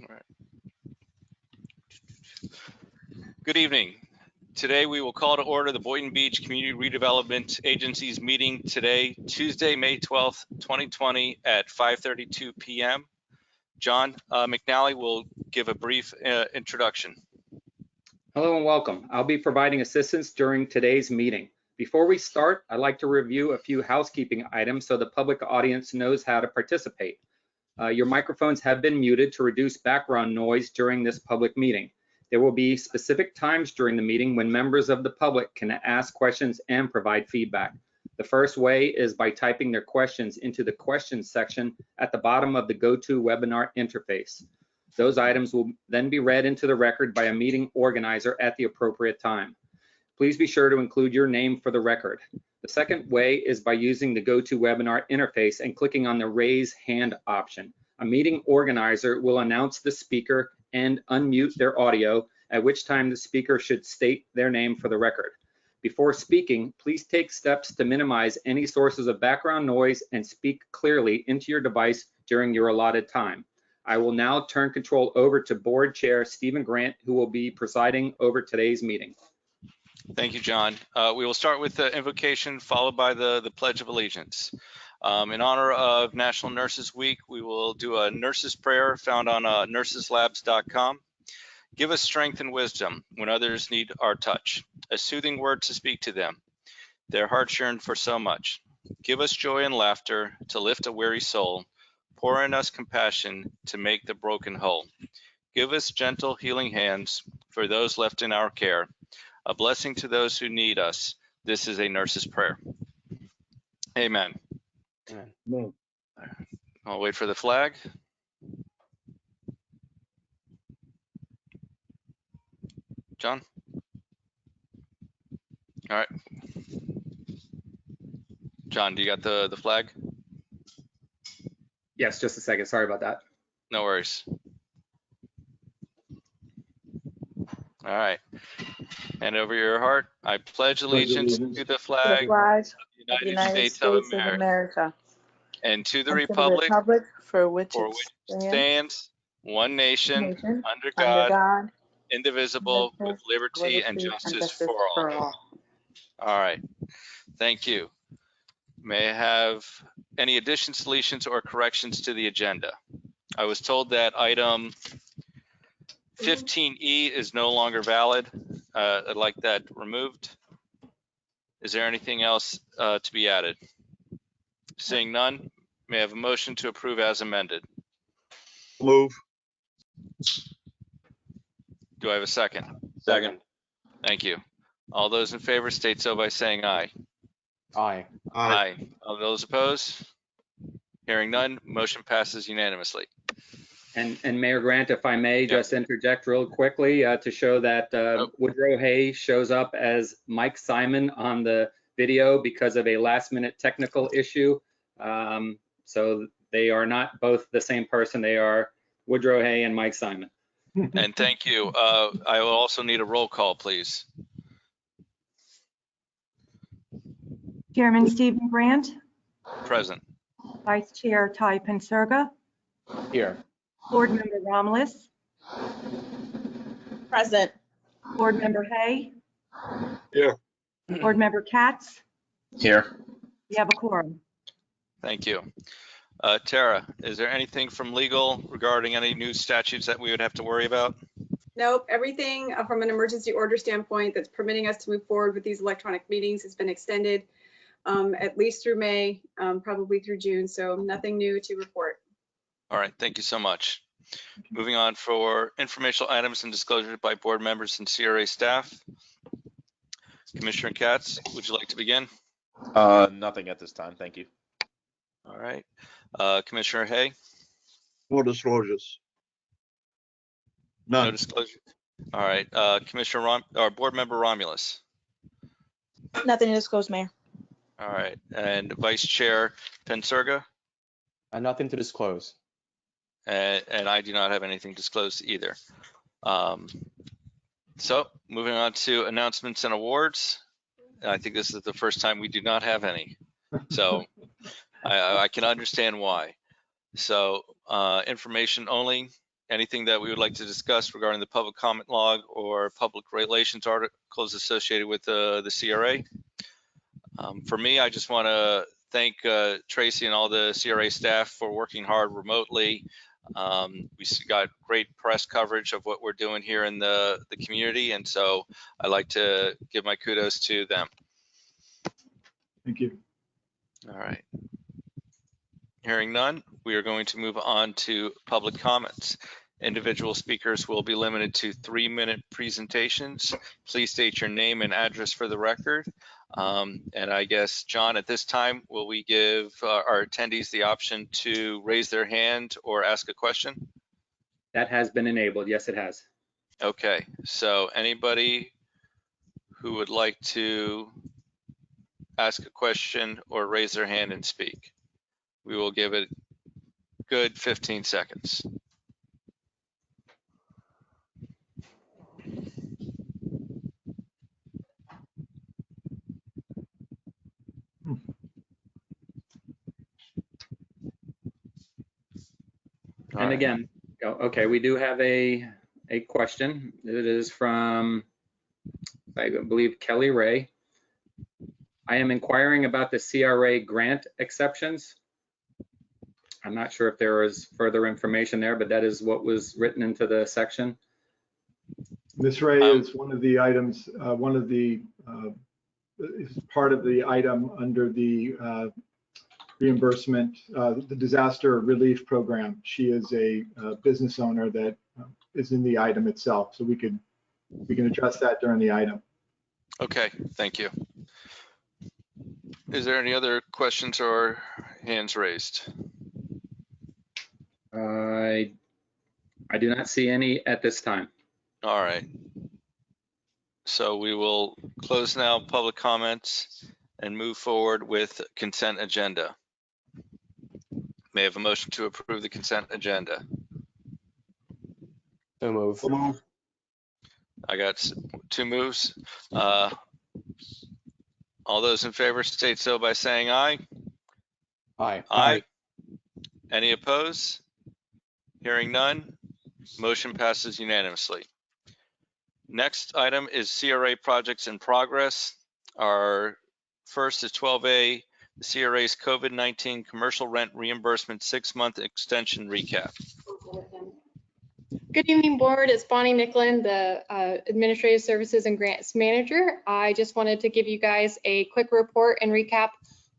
All right. Good evening. Today we will call to order the Boynton Beach Community Redevelopment Agency's meeting today, Tuesday, May 12th, 2020 at 5:32 p.m. John McNally will give a brief introduction. Hello and welcome. I'll be providing assistance during today's meeting. Before we start, I'd like to review a few housekeeping items so the public audience knows how to participate. Your microphones have been muted to reduce background noise during this public meeting. There will be specific times during the meeting when members of the public can ask questions and provide feedback. The first way is by typing their questions into the questions section at the bottom of the GoToWebinar interface. Those items will then be read into the record by a meeting organizer at the appropriate time. Please be sure to include your name for the record. The second way is by using the GoToWebinar interface and clicking on the raise hand option. A meeting organizer will announce the speaker and unmute their audio, at which time the speaker should state their name for the record. Before speaking, please take steps to minimize any sources of background noise and speak clearly into your device during your allotted time. I will now turn control over to Board Chair Stephen Grant, who will be presiding over today's meeting. Thank you, John. We will start with the invocation followed by the Pledge of Allegiance. In honor of National Nurses Week, we will do a nurses prayer found on nurseslabs.com. Give us strength and wisdom when others need our touch, a soothing word to speak to them. Their hearts yearn for so much. Give us joy and laughter to lift a weary soul. Pour in us compassion to make the broken whole. Give us gentle healing hands for those left in our care. A blessing to those who need us. This is a nurse's prayer. Amen. Amen. I'll wait for the flag. John? All right. John, do you got the flag? Yes, just a second. Sorry about that. No worries. All right. Hand over your heart. I pledge allegiance to the flag of the United States of America and to the republic for which it stands, one nation, under God, indivisible, with liberty and justice for all. All right. Thank you. May I have any additions, deletions, or corrections to the agenda? I was told that item 15E is no longer valid. I'd like that removed. Is there anything else to be added? Seeing none, may I have a motion to approve as amended? Move. Do I have a second? Second. Thank you. All those in favor state so by saying aye. Aye. Aye. All those opposed? Hearing none, motion passes unanimously. And Mayor Grant, if I may just interject real quickly to show that Woodrow Hay shows up as Mike Simon on the video because of a last-minute technical issue. So they are not both the same person. They are Woodrow Hay and Mike Simon. And thank you. I will also need a roll call, please. Chairman Stephen Grant. Present. Vice Chair Ty Pensurga. Here. Board Member Romulus. Present. Board Member Hay. Here. Board Member Katz. Here. We have a quorum. Thank you. Tara, is there anything from legal regarding any new statutes that we would have to worry about? Nope, everything from an emergency order standpoint that's permitting us to move forward with these electronic meetings has been extended at least through May, probably through June, so nothing new to report. All right, thank you so much. Moving on for informational items and disclosure by board members and CRA staff. Commissioner Katz, would you like to begin? Nothing at this time, thank you. All right, Commissioner Hay? No disclosures. None. No disclosure. All right, Commissioner Board Member Romulus? Nothing to disclose, Mayor. All right, and Vice Chair Pensurga? Nothing to disclose. And I do not have anything disclosed either. So moving on to announcements and awards. I think this is the first time we do not have any. So I can understand why. So information only. anything that we would like to discuss regarding the public comment log or public relations articles associated with the CRA? For me, I just want to thank Tracy and all the CRA staff for working hard remotely. We got great press coverage of what we're doing here in the community, and so I'd like to give my kudos to them. Thank you. All right. Hearing none, we are going to move on to public comments. Individual speakers will be limited to 3-minute presentations. Please state your name and address for the record. And I guess, John, at this time, will we give our attendees the option to raise their hand or ask a question? That has been enabled. Yes, it has. Okay, so anybody who would like to ask a question or raise their hand and speak, we will give it a good 15 seconds. And again, okay, we do have a question. It is from, I believe, Kelly Ray. I am inquiring about the CRA grant exceptions. I'm not sure if there is further information there, but that is what was written into the section. Ms. Ray is one of the items, is part of the item under the reimbursement, the disaster relief program. She is a business owner that is in the item itself, so we can address that during the item. Okay, thank you. Is there any other questions or hands raised? I do not see any at this time. All right. So we will close now public comments and move forward with consent agenda. May I have a motion to approve the consent agenda? So move. I got 2 moves. All those in favor state so by saying aye. Aye. Aye. Any opposed? Hearing none, motion passes unanimously. Next item is CRA projects in progress. Our first is 12A, the CRA's COVID-19 commercial rent reimbursement 6-month extension recap. Good evening, board. It's Bonnie Nicklin, the Administrative Services and Grants Manager. I just wanted to give you guys a quick report and recap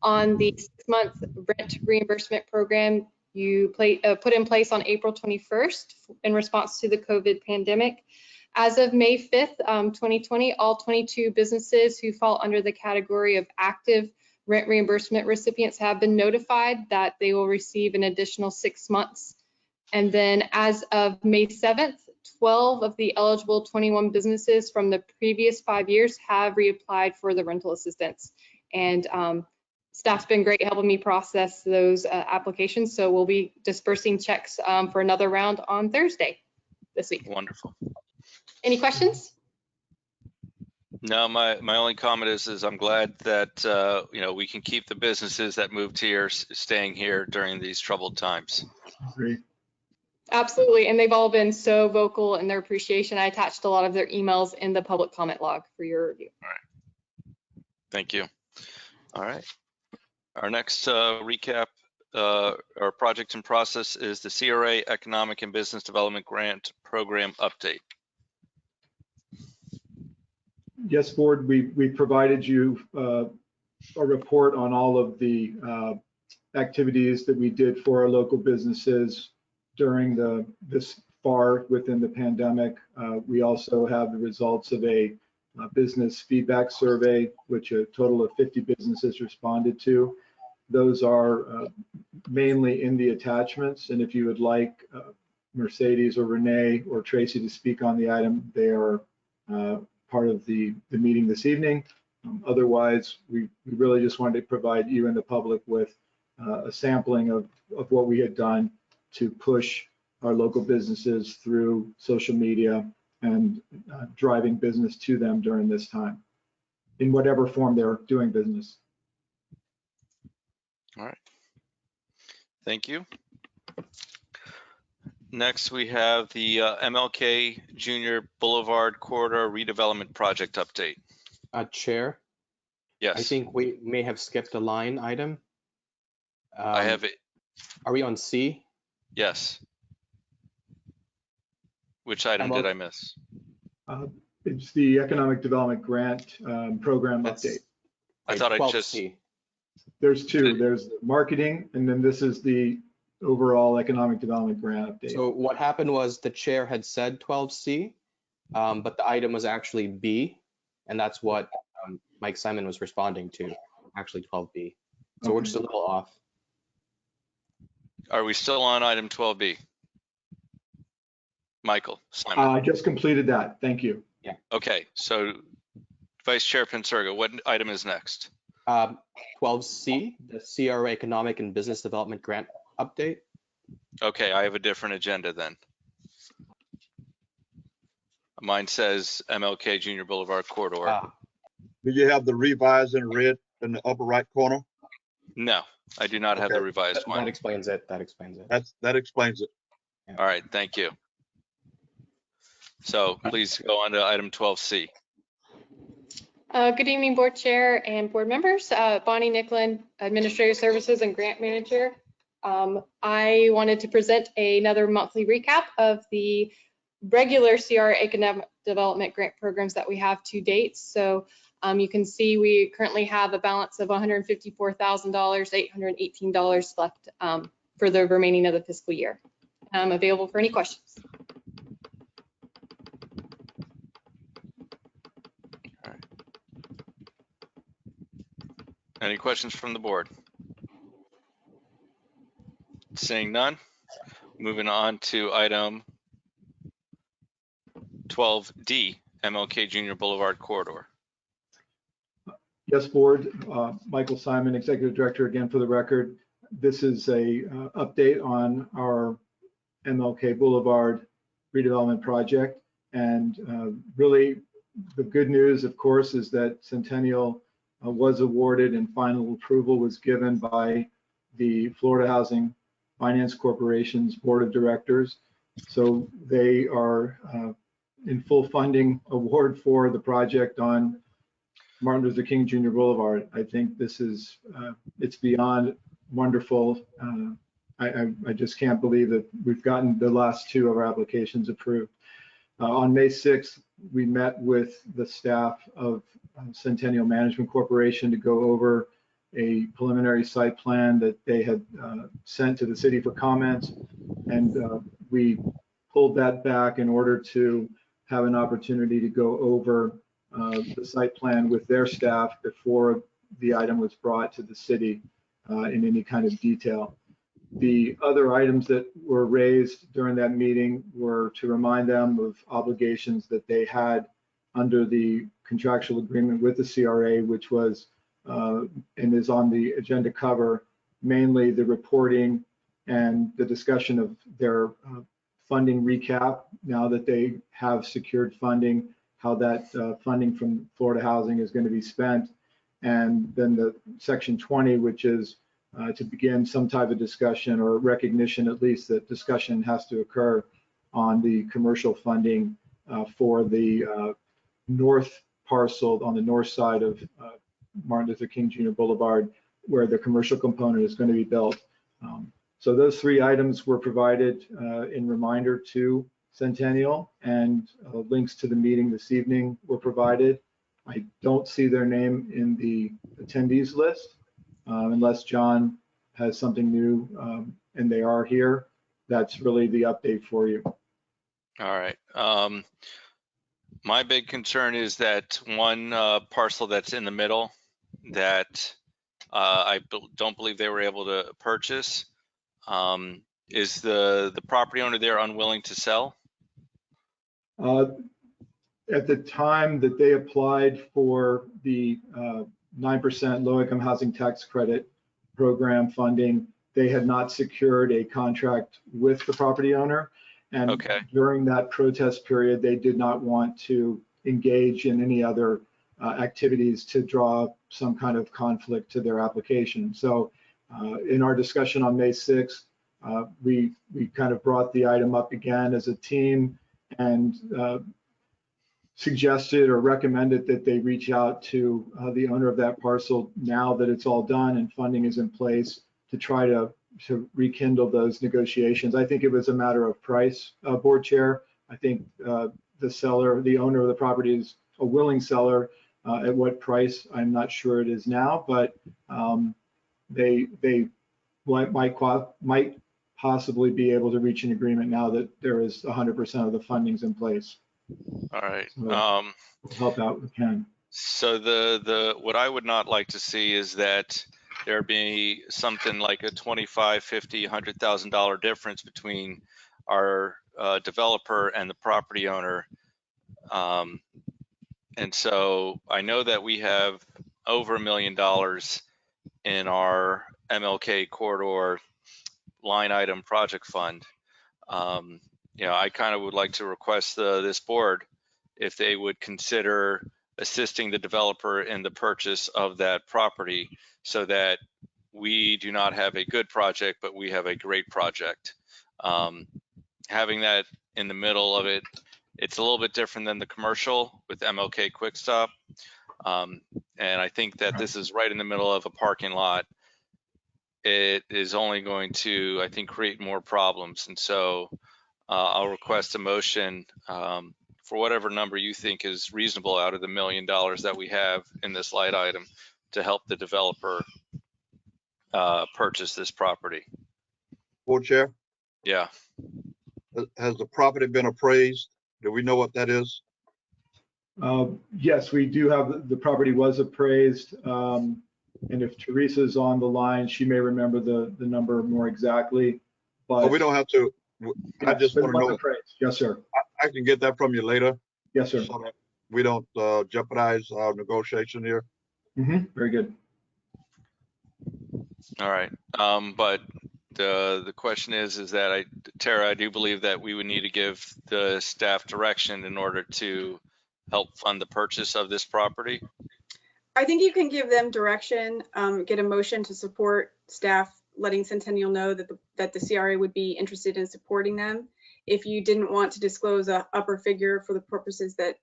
on the 6-month rent reimbursement program you put in place on April 21st in response to the COVID pandemic. As of May 5th, 2020, all 22 businesses who fall under the category of active rent reimbursement recipients have been notified that they will receive an additional 6 months. And then as of May 7th, 12 of the eligible 21 businesses from the previous 5 years have reapplied for the rental assistance. And staff's been great helping me process those applications. So we'll be dispersing checks for another round on Thursday this week. Wonderful. Any questions? No, my only comment is I'm glad that we can keep the businesses that moved here staying here during these troubled times. Great. Absolutely, and they've all been so vocal in their appreciation. I attached a lot of their emails in the public comment log for your review. All right. Thank you. All right. Our next recap or project in process is the CRA Economic and Business Development Grant Program update. Yes, board, we provided you a report on all of the activities that we did for our local businesses during this far within the pandemic. We also have the results of a business feedback survey, which a total of 50 businesses responded to. Those are mainly in the attachments, and if you would like Mercedes or Renee or Tracy to speak on the item, they are part of the meeting this evening. Otherwise, we really just wanted to provide you and the public with a sampling of what we had done to push our local businesses through social media and driving business to them during this time, in whatever form they're doing business. All right. Thank you. Next, we have the MLK Junior Boulevard Corridor Redevelopment Project update. Chair, Yes, I think we may have skipped a line item. I have it. Are we on C? Yes. Which item did ML I miss? It's the Economic Development Grant Program That's- update. I thought I 12C. There's two. There's marketing, and then this is the overall Economic Development Grant update. So what happened was the chair had said 12C, but the item was actually B, and that's what Mike Simon was responding to, actually 12B. So we're Okay. just a little off. Are we still on item 12B? Michael, Simon. I just completed that. Thank you. Okay, so Vice Chair Pensurga, what item is next? 12C, the CRA Economic and Business Development Grant update. Okay, I have a different agenda then. Mine says MLK Junior Boulevard Corridor. Do you have the revised in red in the upper right corner? No, I do not have the Okay. revised That one. explains it. That explains it. That explains it. All right, thank you. So please go on to item 12C. Good evening, Board Chair and Board members. Bonnie Nicklin, Administrative Services and Grant Manager. I wanted to present another monthly recap of the regular CRA Economic Development Grant programs that we have to date. So you can see we currently have a balance of $154,000, $818 left for the remaining of the fiscal year. I'm available for any questions. Any questions from the board? Seeing none, moving on to item 12D, MLK Junior Boulevard Corridor. Yes, Board. Michael Simon, Executive Director, again for the record. This is a update on our MLK Boulevard redevelopment project. And really, the good news, of course, is that Centennial was awarded and final approval was given by the Florida Housing Finance Corporation's Board of Directors. So they are in full funding award for the project on Martin Luther King Jr. Boulevard. I think this is, it's beyond wonderful. I just can't believe that we've gotten the last two of our applications approved. On May 6th, we met with the staff of Centennial Management Corporation to go over a preliminary site plan that they had sent to the city for comments. And we pulled that back in order to have an opportunity to go over the site plan with their staff before the item was brought to the city in any kind of detail. The other items that were raised during that meeting were to remind them of obligations that they had under the contractual agreement with the CRA, which was and is on the agenda cover, mainly the reporting and the discussion of their funding recap now that they have secured funding, how that funding from Florida Housing is going to be spent. And then the section 20, which is to begin some type of discussion or recognition, at least, that discussion has to occur on the commercial funding for the north parcel on the north side of Martin Luther King Jr. Boulevard, where the commercial component is going to be built. So those three items were provided in reminder to Centennial, and links to the meeting this evening were provided. I don't see their name in the attendees list. Unless John has something new and they are here, that's really the update for you. All right. My big concern is that one parcel that's in the middle that I don't believe they were able to purchase. Is the property owner there unwilling to sell? At the time that they applied for the 9% low-income housing tax credit program funding, they had not secured a contract with the property owner. And okay. During that protest period, they did not want to engage in any other activities to draw some kind of conflict to their application. So in our discussion on May 6th, We kind of brought the item up again as a team and suggested or recommended that they reach out to the owner of that parcel now that it's all done and funding is in place to try to rekindle those negotiations. I think it was a matter of price, board chair. I think the seller, the owner of the property is a willing seller. At what price, I'm not sure it is now, but they might possibly be able to reach an agreement now that there is 100% of the fundings in place. All right. So we'll help out if we can. So what I would not like to see is that there be something like a $25, $50, $100,000 difference between our developer and the property owner. And so I know that we have over $1 million in our MLK corridor line item project fund. I kind of would like to request this board if they would consider assisting the developer in the purchase of that property so that we do not have a good project, but we have a great project. Having that in the middle of it, it's a little bit different than the commercial with MLK Quick Stop. And I think that this is right in the middle of a parking lot. It is only going to, I think, create more problems. And so I'll request a motion for whatever number you think is reasonable out of the $1 million that we have in this light item to help the developer purchase this property. Board Chair, Yeah. has the property been appraised? Do we know what that is? Yes, we do have, the property was appraised. And if Teresa's on the line, she may remember the number more exactly. But we don't have to. I just want to know. Appraised. Yes, sir. I can get that from you later. Yes, sir. So that we don't jeopardize our negotiation here. Very good. All right. But the question is that Tara, I do believe that we would need to give the staff direction in order to help fund the purchase of this property. I think you can give them direction, get a motion to support staff, letting Centennial know that the CRA would be interested in supporting them. If you didn't want to disclose a upper figure for the purposes that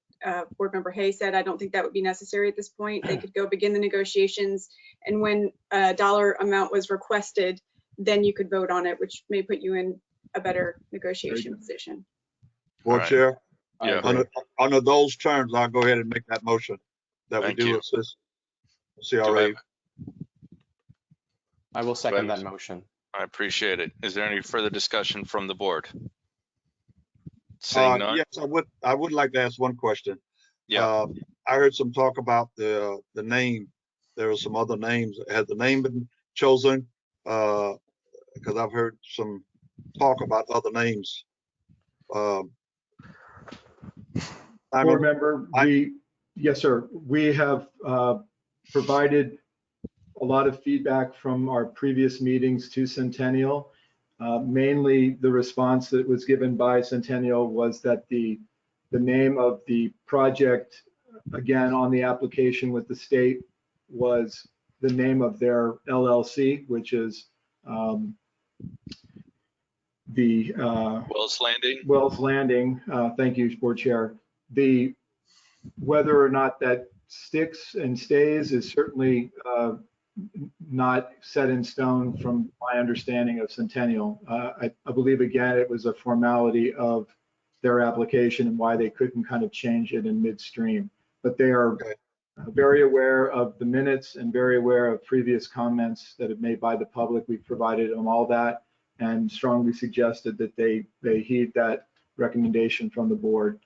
Board Member Hay said, I don't think that would be necessary at this point. They could go begin the negotiations, and when a dollar amount was requested, then you could vote on it, which may put you in a better negotiation position. Board Right. Chair, Yeah. under those terms, I'll go ahead and make that motion that Thank we do you. assist Do I CRA. have- I will second Right. that motion. I appreciate it. Is there any further discussion from the board? Seeing none? Yes, I would like to ask one question. Yeah. I heard some talk about the name. There were some other names. Has the name been chosen? Because I've heard some talk about other names. Board Simon, member, yes, sir. We have provided a lot of feedback from our previous meetings to Centennial. Mainly the response that was given by Centennial was that the name of the project, again, on the application with the state was the name of their LLC, which is the Wells Landing? Wells Landing. Thank you, Board Chair. Whether or not that sticks and stays is certainly not set in stone from my understanding of Centennial. I believe, again, it was a formality of their application and why they couldn't kind of change it in midstream. But they are very aware of the minutes and very aware of previous comments that have made by the public. We've provided them all that and strongly suggested that they heed that recommendation from the board.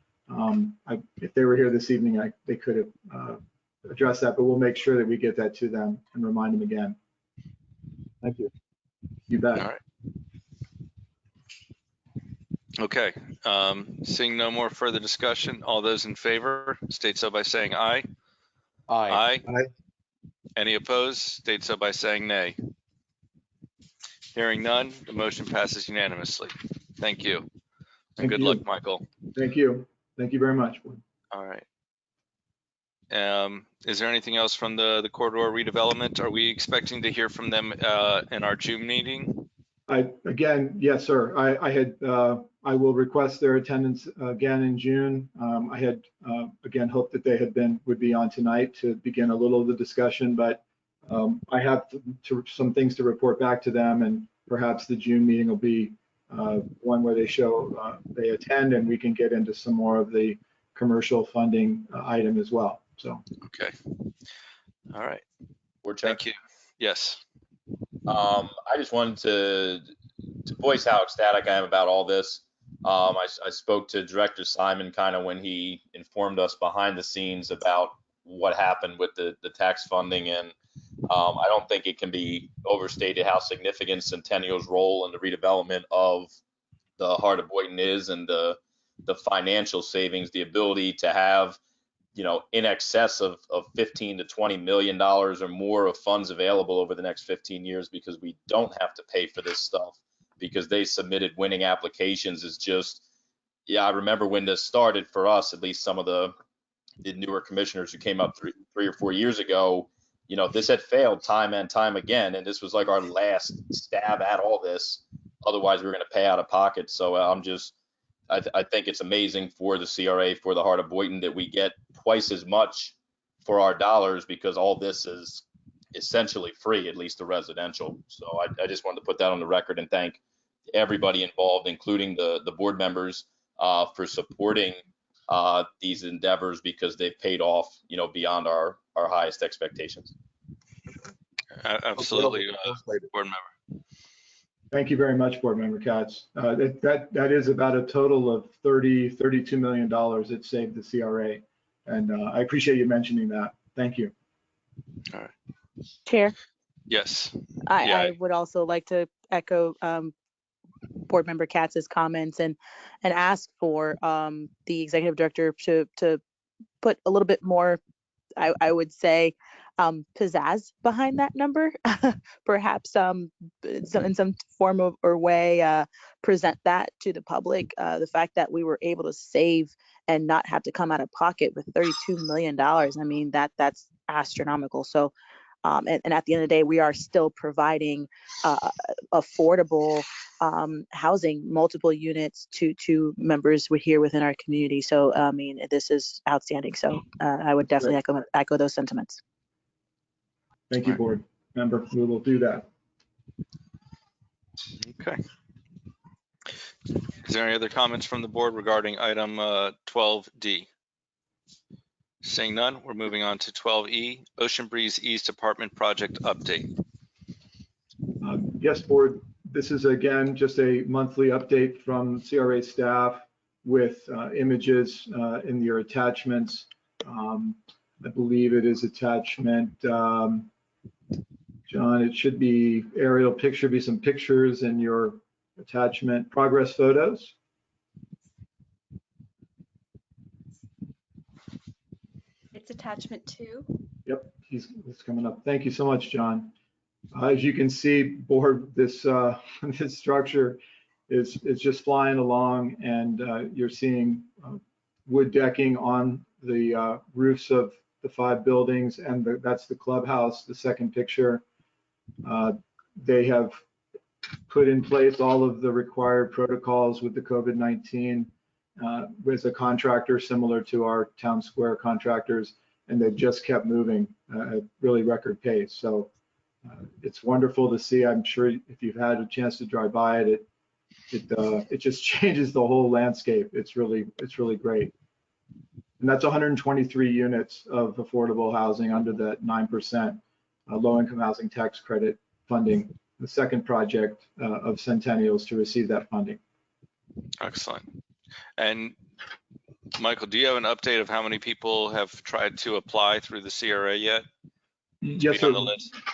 If they were here this evening, they could have addressed that, but we'll make sure that we get that to them and remind them again. thank you. You bet. All right. Okay. Seeing no more further discussion, all those in favor state so by saying aye. Aye. Aye. Any opposed? State so by saying nay. Hearing none, the motion passes unanimously. Thank you. And Thank good you. luck, Michael. Thank you. Thank you very much. All right. Is there anything else from the corridor redevelopment? Are we expecting to hear from them in our June meeting? Again, yes, sir. I will request their attendance again in June. I had again hoped that they would be on tonight to begin a little of the discussion, but I have some things to report back to them, and perhaps the June meeting will be one where they attend, and we can get into some more of the commercial funding item as well. So. Okay. All right. Board Chair. Thank you. Yes. I just wanted to voice how ecstatic I am about all this. I spoke to Director Simon kind of when he informed us behind the scenes about what happened with the tax funding, and I don't think it can be overstated how significant Centennial's role in the redevelopment of the heart of Boynton is, and the financial savings, the ability to have, you know, in excess of 15 to 20 million dollars or more of funds available over the next 15 years, because we don't have to pay for this stuff because they submitted winning applications, is just, yeah, I remember when this started for us, at least some of the newer commissioners who came up three or 4 years ago, you know, this had failed time and time again, and this was like our last stab at all this. Otherwise, we were going to pay out of pocket. So I think it's amazing for the CRA, for the Heart of Boynton, that we get twice as much for our dollars, because all this is essentially free, at least the residential. So I just wanted to put that on the record and thank everybody involved, including the board members, for supporting these endeavors, because they've paid off, you know, beyond our highest expectations. Absolutely, board member. Thank you very much, Board Member Katz. That is about a total of $32 million it saved the CRA. And I appreciate you mentioning that. Thank you. All right. Chair, Yes. I would also like to echo Board Member Katz's comments and ask for the executive director to put a little bit more, I would say, pizzazz behind that number. Perhaps in some form of or way present that to the public. The fact that we were able to save and not have to come out of pocket with $32 million. I mean, that's astronomical. So and at the end of the day, we are still providing affordable housing, multiple units to members here within our community. So I mean, this is outstanding. So I would definitely echo those sentiments. Thank you, Board Member. We will do that. Okay. Is there any other comments from the board regarding item 12D? Seeing none, we're moving on to 12E, Ocean Breeze East Apartment Project Update. Yes, Board. This is again just a monthly update from CRA staff with images in your attachments. I believe it is attachment, John, it should be aerial picture, be some pictures in your attachment, progress photos. It's attachment 2. Yep, he's coming up. Thank you so much, John. As you can see, Board, this this structure is just flying along, and you're seeing wood decking on the roofs of the 5 buildings, and that's the clubhouse, the second picture. They have put in place all of the required protocols with the COVID-19 with a contractor similar to our town square contractors, and they've just kept moving at really record pace. So it's wonderful to see. I'm sure if you've had a chance to drive by it, it just changes the whole landscape. It's really great. And that's 123 units of affordable housing under that 9% low-income housing tax credit funding, the second project of Centennial's to receive that funding. Excellent. And Michael, do you have an update of how many people have tried to apply through the CRA yet? Yes, sir.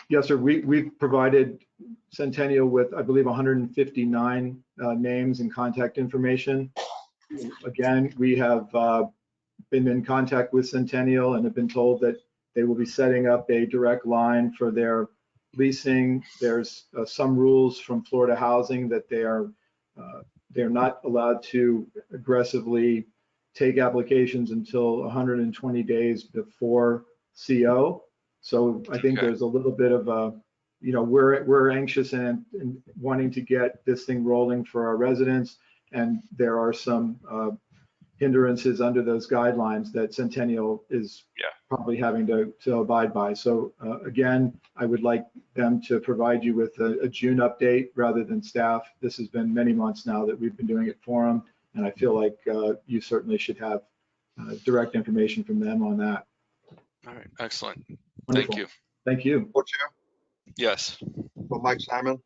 Yes, sir. We've provided Centennial with, I believe, 159 names and contact information. Again, we have been in contact with Centennial and have been told that they will be setting up a direct line for their leasing. There's some rules from Florida Housing that they're not allowed to aggressively take applications until 120 days before CO. So I think there's a little bit of a, we're anxious and wanting to get this thing rolling for our residents, and there are some hindrances under those guidelines that Centennial is probably having to abide by. So again, I would like them to provide you with a June update rather than staff. This has been many months now that we've been doing it for them, and I feel like you certainly should have direct information from them on that. All right, excellent. Wonderful. Thank you. Thank you. Co-chair, Yes. for Mike Simon.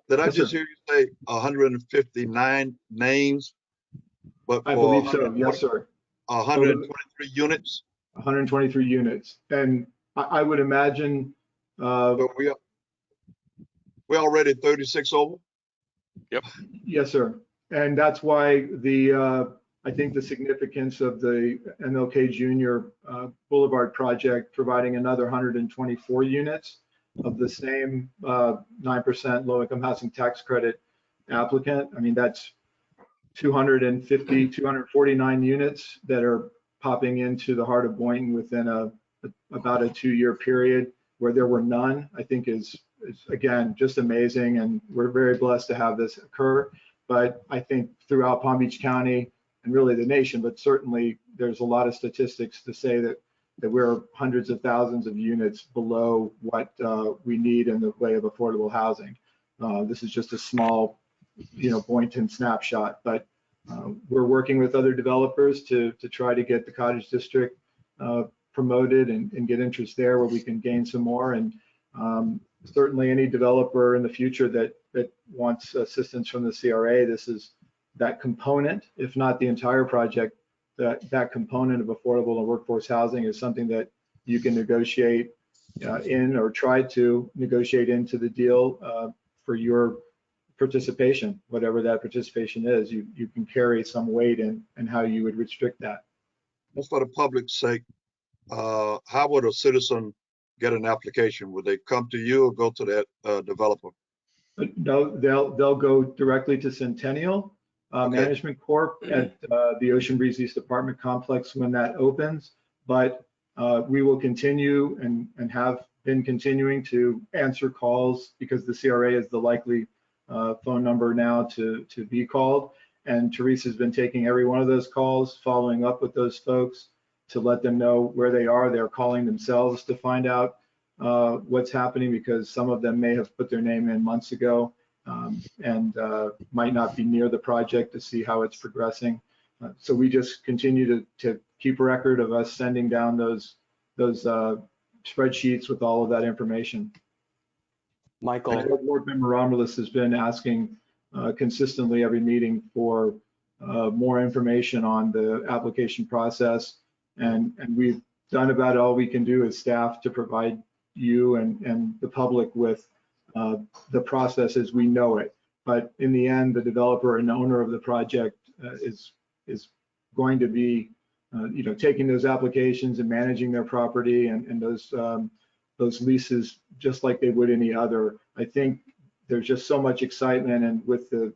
Did I Yes, just sir. hear you say 159 names? But I for believe so. Yes, sir. 123 units? 123 units. And I would imagine, So we're already 36 over? yes, sir. And that's why I think the significance of the MLK Junior Boulevard project providing another 124 units of the same 9% low-income housing tax credit applicant. I mean, that's 249 units that are popping into the heart of Boynton within about a 2-year period where there were none. I think is again just amazing, and we're very blessed to have this occur. But I think throughout Palm Beach County and really the nation, but certainly there's a lot of statistics to say that we're hundreds of thousands of units below what we need in the way of affordable housing. This is just a small, Boynton snapshot, but we're working with other developers to try to get the Cottage District promoted and get interest there where we can gain some more. And certainly any developer in the future that wants assistance from the CRA, this is that component, if not the entire project, that component of affordable and workforce housing is something that you can negotiate in or try to negotiate into the deal for your participation, whatever that participation is. You can carry some weight in how you would restrict that. Just for the public's sake, how would a citizen get an application? Would they come to you or go to that developer? No, they'll go directly to Centennial Management Corp at the Ocean Breeze East Apartment Complex when that opens. But we will continue and have been continuing to answer calls because the CRA is the likely phone number now to be called. And Teresa's been taking every one of those calls, following up with those folks to let them know where they are. They're calling themselves to find out what's happening because some of them may have put their name in months ago and might not be near the project to see how it's progressing. So we just continue to keep a record of us sending down those spreadsheets with all of that information. Michael. Board Member Romulus has been asking consistently every meeting for more information on the application process, and we've done about all we can do as staff to provide you and the public with the process as we know it. But in the end, the developer and owner of the project is going to be taking those applications and managing their property and those leases just like they would any other. I think there's just so much excitement, and with the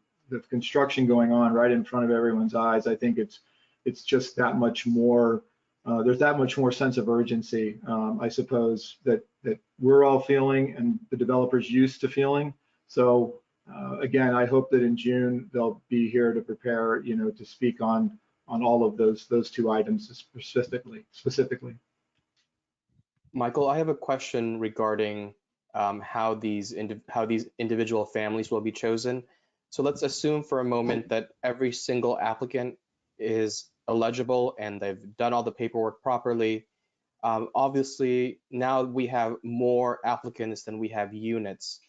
construction going on right in front of everyone's eyes, I think it's just that much more. There's that much more sense of urgency, I suppose, that we're all feeling and the developers used to feeling. So again, I hope that in June they'll be here to prepare, to speak on all of those two items specifically. Michael, I have a question regarding how these individual families will be chosen. So let's assume for a moment that every single applicant is eligible and they've done all the paperwork properly. Obviously, now we have more applicants than we have units.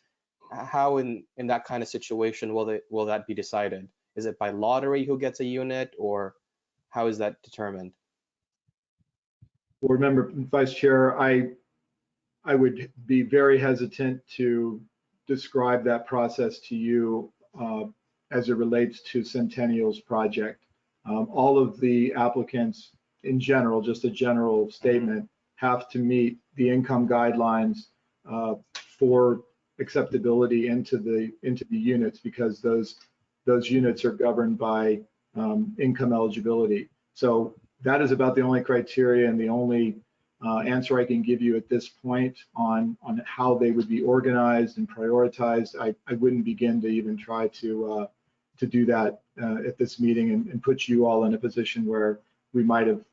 How in that kind of situation will that be decided? Is it by lottery who gets a unit, or how is that determined? Board Member Vice Chair, I would be very hesitant to describe that process to you as it relates to Centennial's project. All of the applicants in general, just a general statement, have to meet the income guidelines for acceptability into the units, because those units are governed by income eligibility. So that is about the only criteria and the only answer I can give you at this point on how they would be organized and prioritized. I wouldn't begin to even try to do that at this meeting and put you all in a position where we might have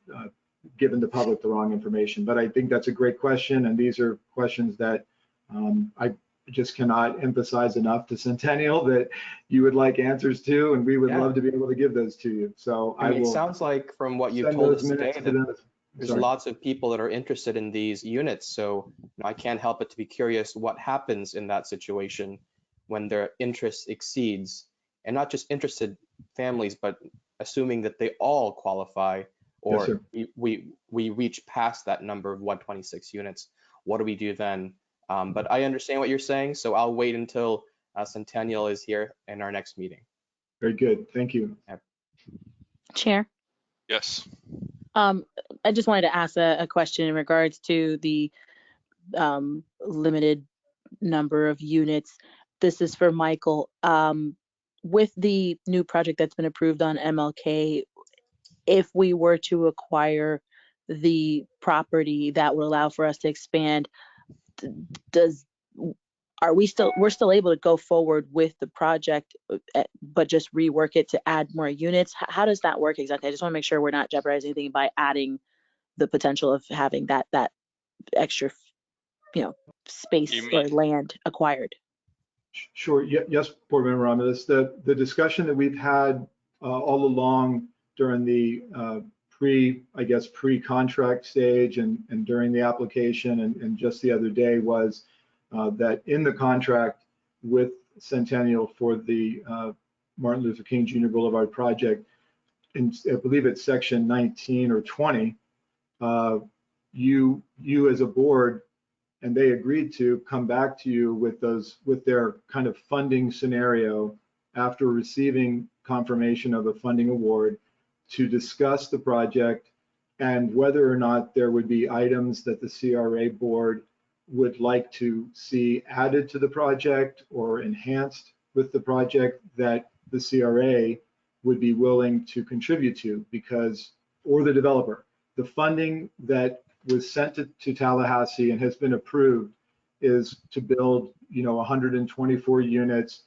given the public the wrong information. But I think that's a great question, and these are questions that I just cannot emphasize enough to Centennial that you would like answers to, and we would love to be able to give those to you. So I mean, will it sounds like from what you've send told those us today minutes to that them. there's Sorry. lots of people that are interested in these units. So I can't help but to be curious what happens in that situation when their interest exceeds, and not just interested families, but assuming that they all qualify, or Yes, we reach past that number of 126 units. What do we do then? But I understand what you're saying, so I'll wait until Centennial is here in our next meeting. Very good. Thank you. Chair. Yes. I just wanted to ask a question in regards to the limited number of units. This is for Michael. With the new project that's been approved on MLK, if we were to acquire the property that would allow for us to expand, we're still able to go forward with the project, but just rework it to add more units? How does that work exactly? I just want to make sure we're not jeopardizing anything by adding the potential of having that extra, space or land acquired. Sure. Yes, Board Member Romulus. The discussion that we've had all along during the pre-contract stage and during the application and just the other day was that in the contract with Centennial for the Martin Luther King Jr. Boulevard project, I believe it's section 19 or 20, you as a board, and they agreed to come back to you with their kind of funding scenario after receiving confirmation of a funding award to discuss the project and whether or not there would be items that the CRA board would like to see added to the project or enhanced with the project that the CRA would be willing to contribute to, or the developer. The funding that was sent to Tallahassee and has been approved is to build 124 units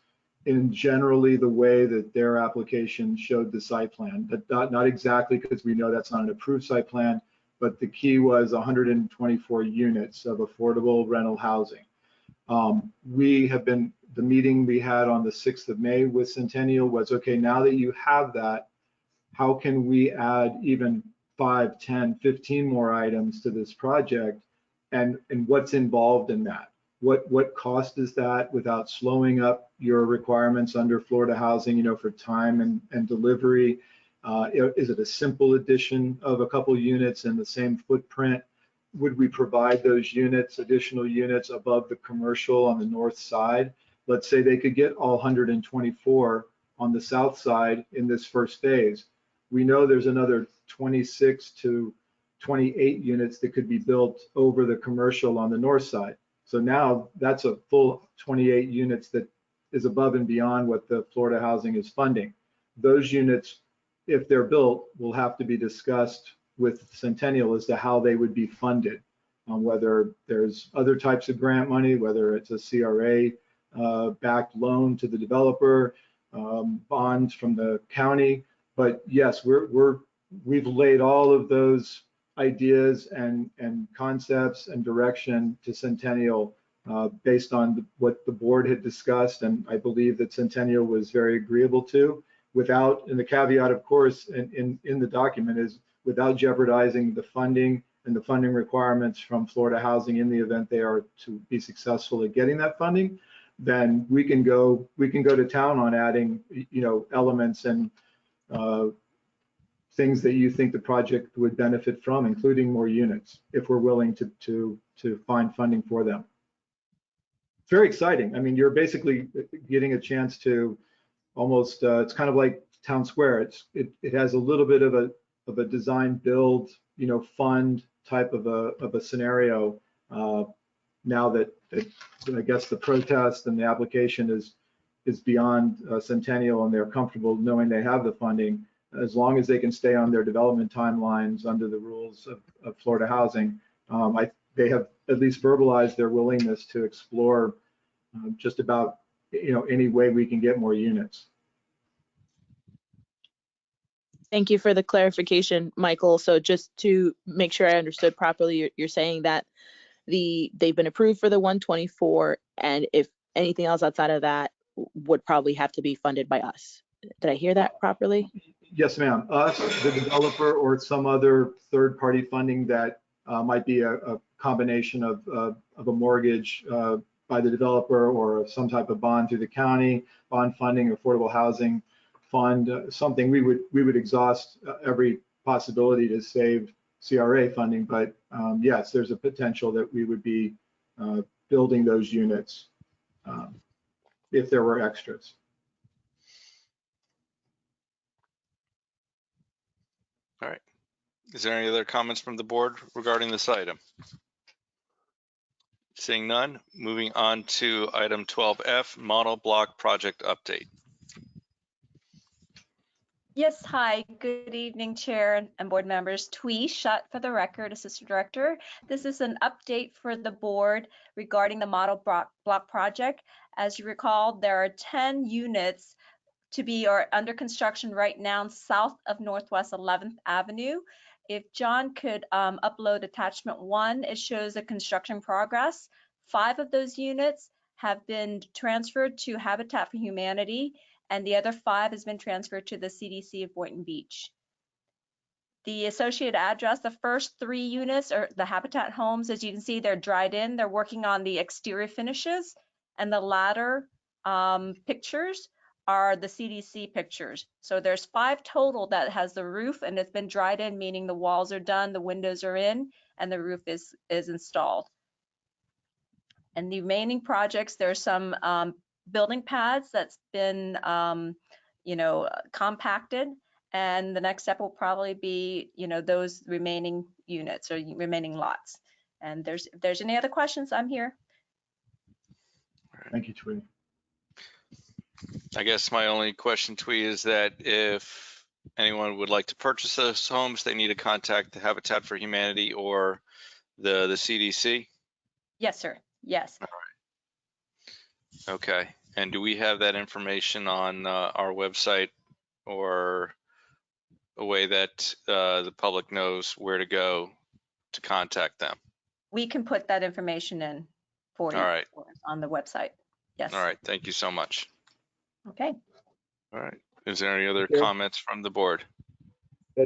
in generally the way that their application showed the site plan. But not exactly, because we know that's not an approved site plan, but the key was 124 units of affordable rental housing. The meeting we had on the 6th of May with Centennial was, okay, now that you have that, how can we add even 5, 10, 15 more items to this project, and what's involved in that? What cost is that without slowing up your requirements under Florida Housing, for time and delivery? Is it a simple addition of a couple units in the same footprint? Would we provide those units, additional units above the commercial on the north side? Let's say they could get all 124 on the south side in this first phase. We know there's another 26 to 28 units that could be built over the commercial on the north side. So now that's a full 28 units that is above and beyond what the Florida Housing is funding. Those units, if they're built, will have to be discussed with Centennial as to how they would be funded, whether there's other types of grant money, whether it's a CRA backed loan to the developer, bonds from the county. But yes, we've laid all of those ideas and concepts and direction to Centennial based on what the board had discussed, and I believe that Centennial was very agreeable to, and the caveat, of course, in the document is without jeopardizing the funding and the funding requirements from Florida Housing in the event they are to be successful at getting that funding. Then we can go to town on adding, elements and things that you think the project would benefit from, including more units, if we're willing to find funding for them. It's very exciting. I mean, you're basically getting a chance to almost, it's kind of like Town Square. It has a little bit of a design build, fund type of a scenario. Now that I guess the protest and the application is beyond Centennial, and they're comfortable knowing they have the funding, as long as they can stay on their development timelines under the rules of Florida Housing, They have at least verbalized their willingness to explore just about, any way we can get more units. Thank you for the clarification, Michael. So just to make sure I understood properly, you're saying that they've been approved for the 124, and if anything else outside of that would probably have to be funded by us. Did I hear that properly? Yes, ma'am. Us, the developer, or some other third-party funding that might be a combination of a mortgage by the developer or some type of bond through the county, bond funding, affordable housing fund, something we would exhaust every possibility to save CRA funding. But yes, there's a potential that we would be building those units if there were extras. All right. Is there any other comments from the board regarding this item? Seeing none, moving on to item 12F, model block project update. Yes, hi, good evening, Chair and board members. Twee Shutt for the record, Assistant Director. This is an update for the board regarding the model block project. As you recall, there are 10 units to be under construction right now south of Northwest 11th Avenue. If John could upload attachment 1, it shows the construction progress. 5 of those units have been transferred to Habitat for Humanity, and the other 5 has been transferred to the CDC of Boynton Beach. The associated address, the first 3 units are the Habitat homes. As you can see, they're dried in. They're working on the exterior finishes, and the latter pictures are the CDC pictures. So there's 5 total that has the roof, and it's been dried in, meaning the walls are done, the windows are in, and the roof is installed. And the remaining projects, there's some building pads that's been, compacted, and the next step will probably be, those remaining units or remaining lots. And if there's any other questions, I'm here. Thank you, Twee. I guess my only question, Twee, is that if anyone would like to purchase those homes, they need to contact the Habitat for Humanity or the CDC? Yes, sir. Yes. All right. Okay. And do we have that information on our website or a way that the public knows where to go to contact them? We can put that information in for you. All right. On the website. Yes. All right. Thank you so much. Okay. All right. Is there any other Okay. comments from the board?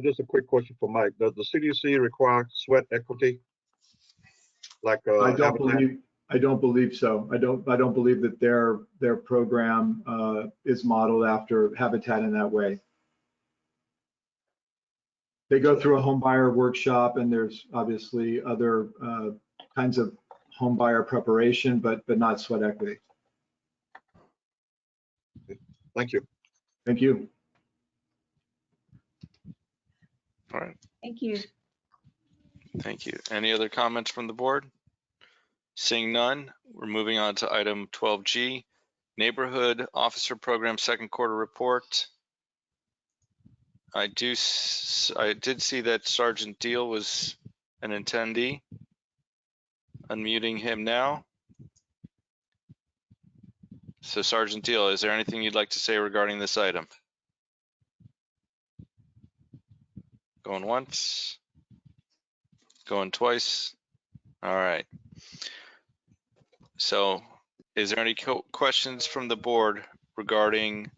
Just a quick question for Mike. Does the CDC require sweat equity? Like I don't believe so. I don't believe that their program is modeled after Habitat in that way. They go through a home buyer workshop, and there's obviously other kinds of home buyer preparation, but not sweat equity. Thank you. Thank you. All right. Thank you. Thank you. Any other comments from the board? Seeing none, we're moving on to item 12G, Neighborhood Officer Program Second Quarter Report. I did see that Sergeant Deal was an attendee. Unmuting him now. So Sergeant Deal, is there anything you'd like to say regarding this item? Going once, going twice. All right. So is there any questions from the board regarding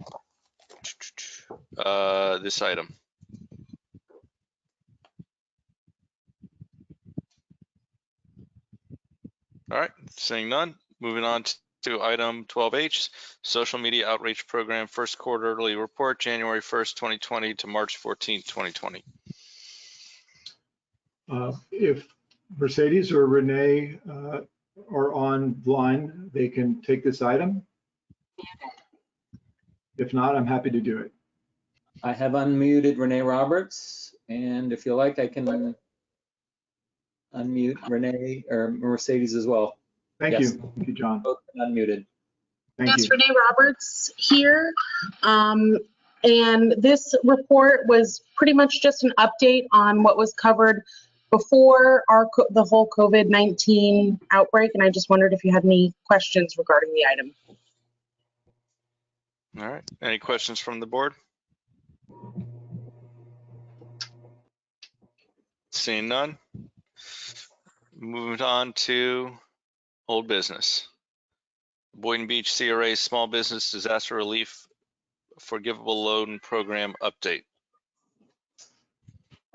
this item? All right, seeing none, moving on to item 12H, Social Media Outreach Program First Quarterly Report, January 1st, 2020 to March 14th, 2020. If Mercedes or Renee are online, they can take this item. If not, I'm happy to do it. I have unmuted Renee Roberts, and if you like, I can unmute Renee or Mercedes as well. Thank Yes. you. Thank you, John. Both unmuted. Thank Yes, you. Renee Roberts here. And this report was pretty much just an update on what was covered before the whole COVID-19 outbreak, and I just wondered if you had any questions regarding the item. All right. Any questions from the board? Seeing none. Moving on to old business. Boynton Beach CRA Small Business Disaster Relief Forgivable Loan Program update.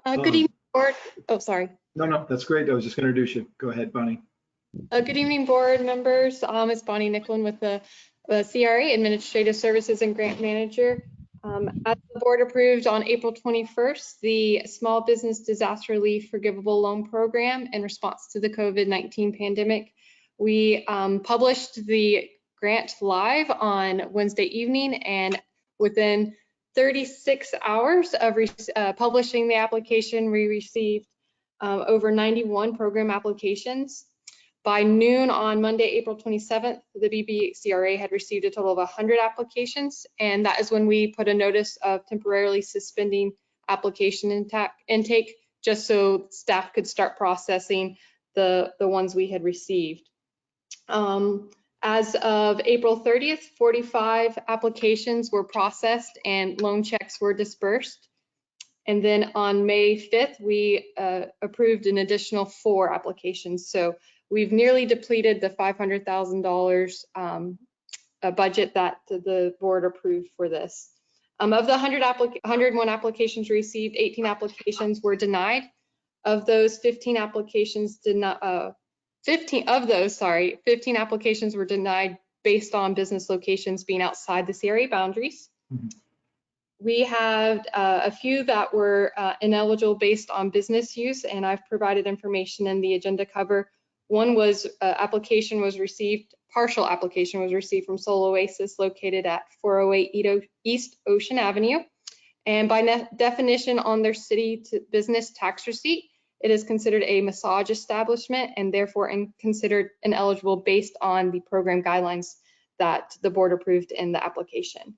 Good evening, board. Oh, sorry. No, that's great. I was just going to introduce you. Go ahead, Bonnie. Good evening, board members. It's Bonnie Nicklin with the CRA Administrative Services and Grant Manager. As the board approved on April 21st, the Small Business Disaster Relief Forgivable Loan Program in response to the COVID-19 pandemic. We published the grant live on Wednesday evening, and within 36 hours of publishing the application, we received over 91 program applications. By noon on Monday, April 27th, the BBCRA had received a total of 100 applications, and that is when we put a notice of temporarily suspending application intake, just so staff could start processing the ones we had received. As of April 30th, 45 applications were processed and loan checks were dispersed. And then on May 5th, we approved an additional 4 applications. So we've nearly depleted the $500,000 budget that the board approved for this. Of the 101 applications received, 18 applications were denied. Of those, 15 applications applications were denied based on business locations being outside the CRA boundaries. Mm-hmm. We had a few that were ineligible based on business use, and I've provided information in the agenda cover. One was partial application was received from Soul Oasis located at 408 East Ocean Avenue. And by definition on their city to business tax receipt, it is considered a massage establishment and therefore considered ineligible based on the program guidelines that the board approved in the application.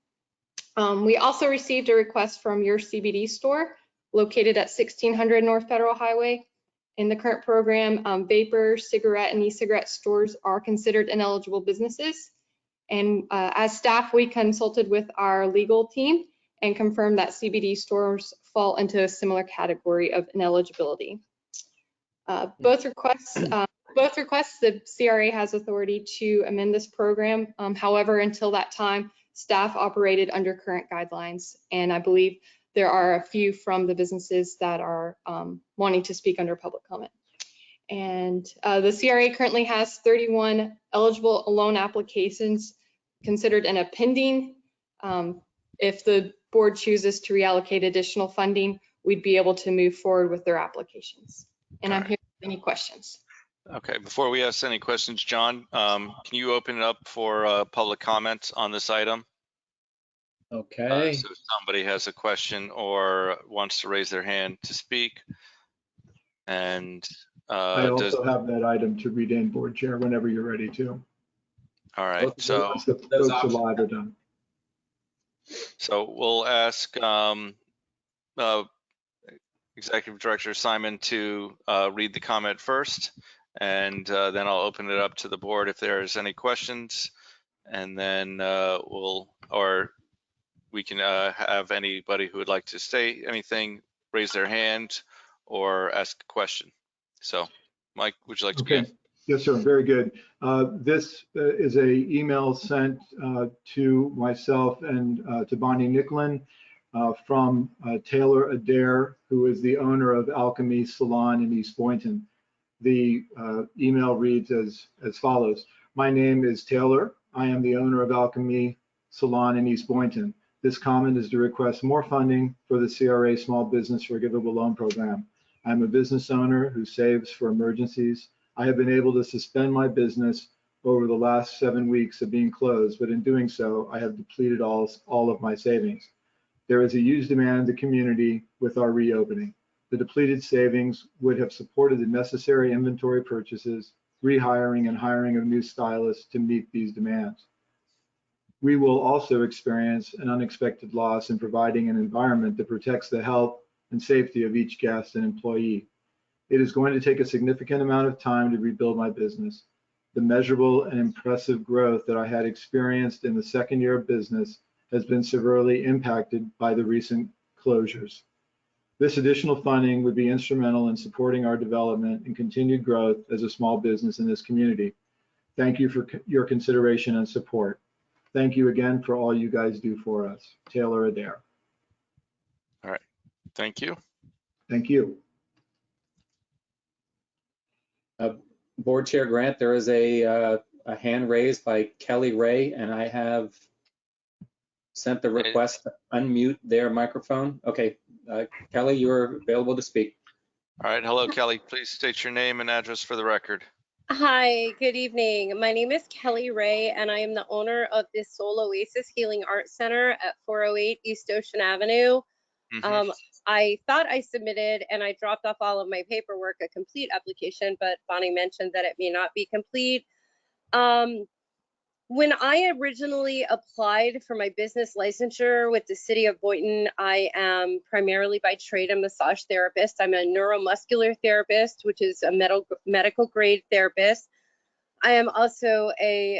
We also received a request from Your CBD store located at 1600 North Federal Highway. In the current program, vapor, cigarette, and e-cigarette stores are considered ineligible businesses. And as staff, we consulted with our legal team and confirmed that CBD stores fall into a similar category of ineligibility. Both requests, the CRA has authority to amend this program. However, until that time, staff operated under current guidelines, and I believe there are a few from the businesses that are wanting to speak under public comment. And the CRA currently has 31 eligible loan applications considered in a pending. If the board chooses to reallocate additional funding, we'd be able to move forward with their applications. And I'm here for any questions. Okay, before we ask any questions, John, can you open it up for public comments on this item? Okay. So if somebody has a question or wants to raise their hand to speak. And I also have that item to read in, board chair, whenever you're ready to. All right, so once the folks alive are done. So we'll ask Executive Director Simon to read the comment first, and then I'll open it up to the board if there's any questions, and then we can have anybody who would like to say anything raise their hand or ask a question. So, Mike, would you like to begin? Yes, sir. Very good. This is a email sent to myself and to Bonnie Nicklin from Taylor Adair, who is the owner of Alchemy Salon in East Boynton. The email reads as follows. My name is Taylor. I am the owner of Alchemy Salon in East Boynton. This comment is to request more funding for the CRA Small Business Forgivable Loan Program. I'm a business owner who saves for emergencies. I have been able to suspend my business over the last 7 weeks of being closed, but in doing so, I have depleted all of my savings. There is a huge demand in the community with our reopening. The depleted savings would have supported the necessary inventory purchases, rehiring and hiring of new stylists to meet these demands. We will also experience an unexpected loss in providing an environment that protects the health and safety of each guest and employee. It is going to take a significant amount of time to rebuild my business. The measurable and impressive growth that I had experienced in the second year of business has been severely impacted by the recent closures. This additional funding would be instrumental in supporting our development and continued growth as a small business in this community. Thank you for your consideration and support. Thank you again for all you guys do for us. Taylor Adair. All right, thank you. Thank you. Board Chair Grant, there is a hand raised by Kelly Ray, and I have sent the request to unmute their microphone. Okay, Kelly, you're available to speak. All right, hello, Kelly. Please state your name and address for the record. Hi, good evening. My name is Kelly Ray, and I am the owner of the Soul Oasis Healing Arts Center at 408 East Ocean Avenue. I thought I submitted and I dropped off all of my paperwork, a complete application, but Bonnie mentioned that it may not be complete. When I originally applied for my business licensure with the city of Boynton, I am primarily by trade a massage therapist. I'm a neuromuscular therapist, which is a medical grade therapist. I am also a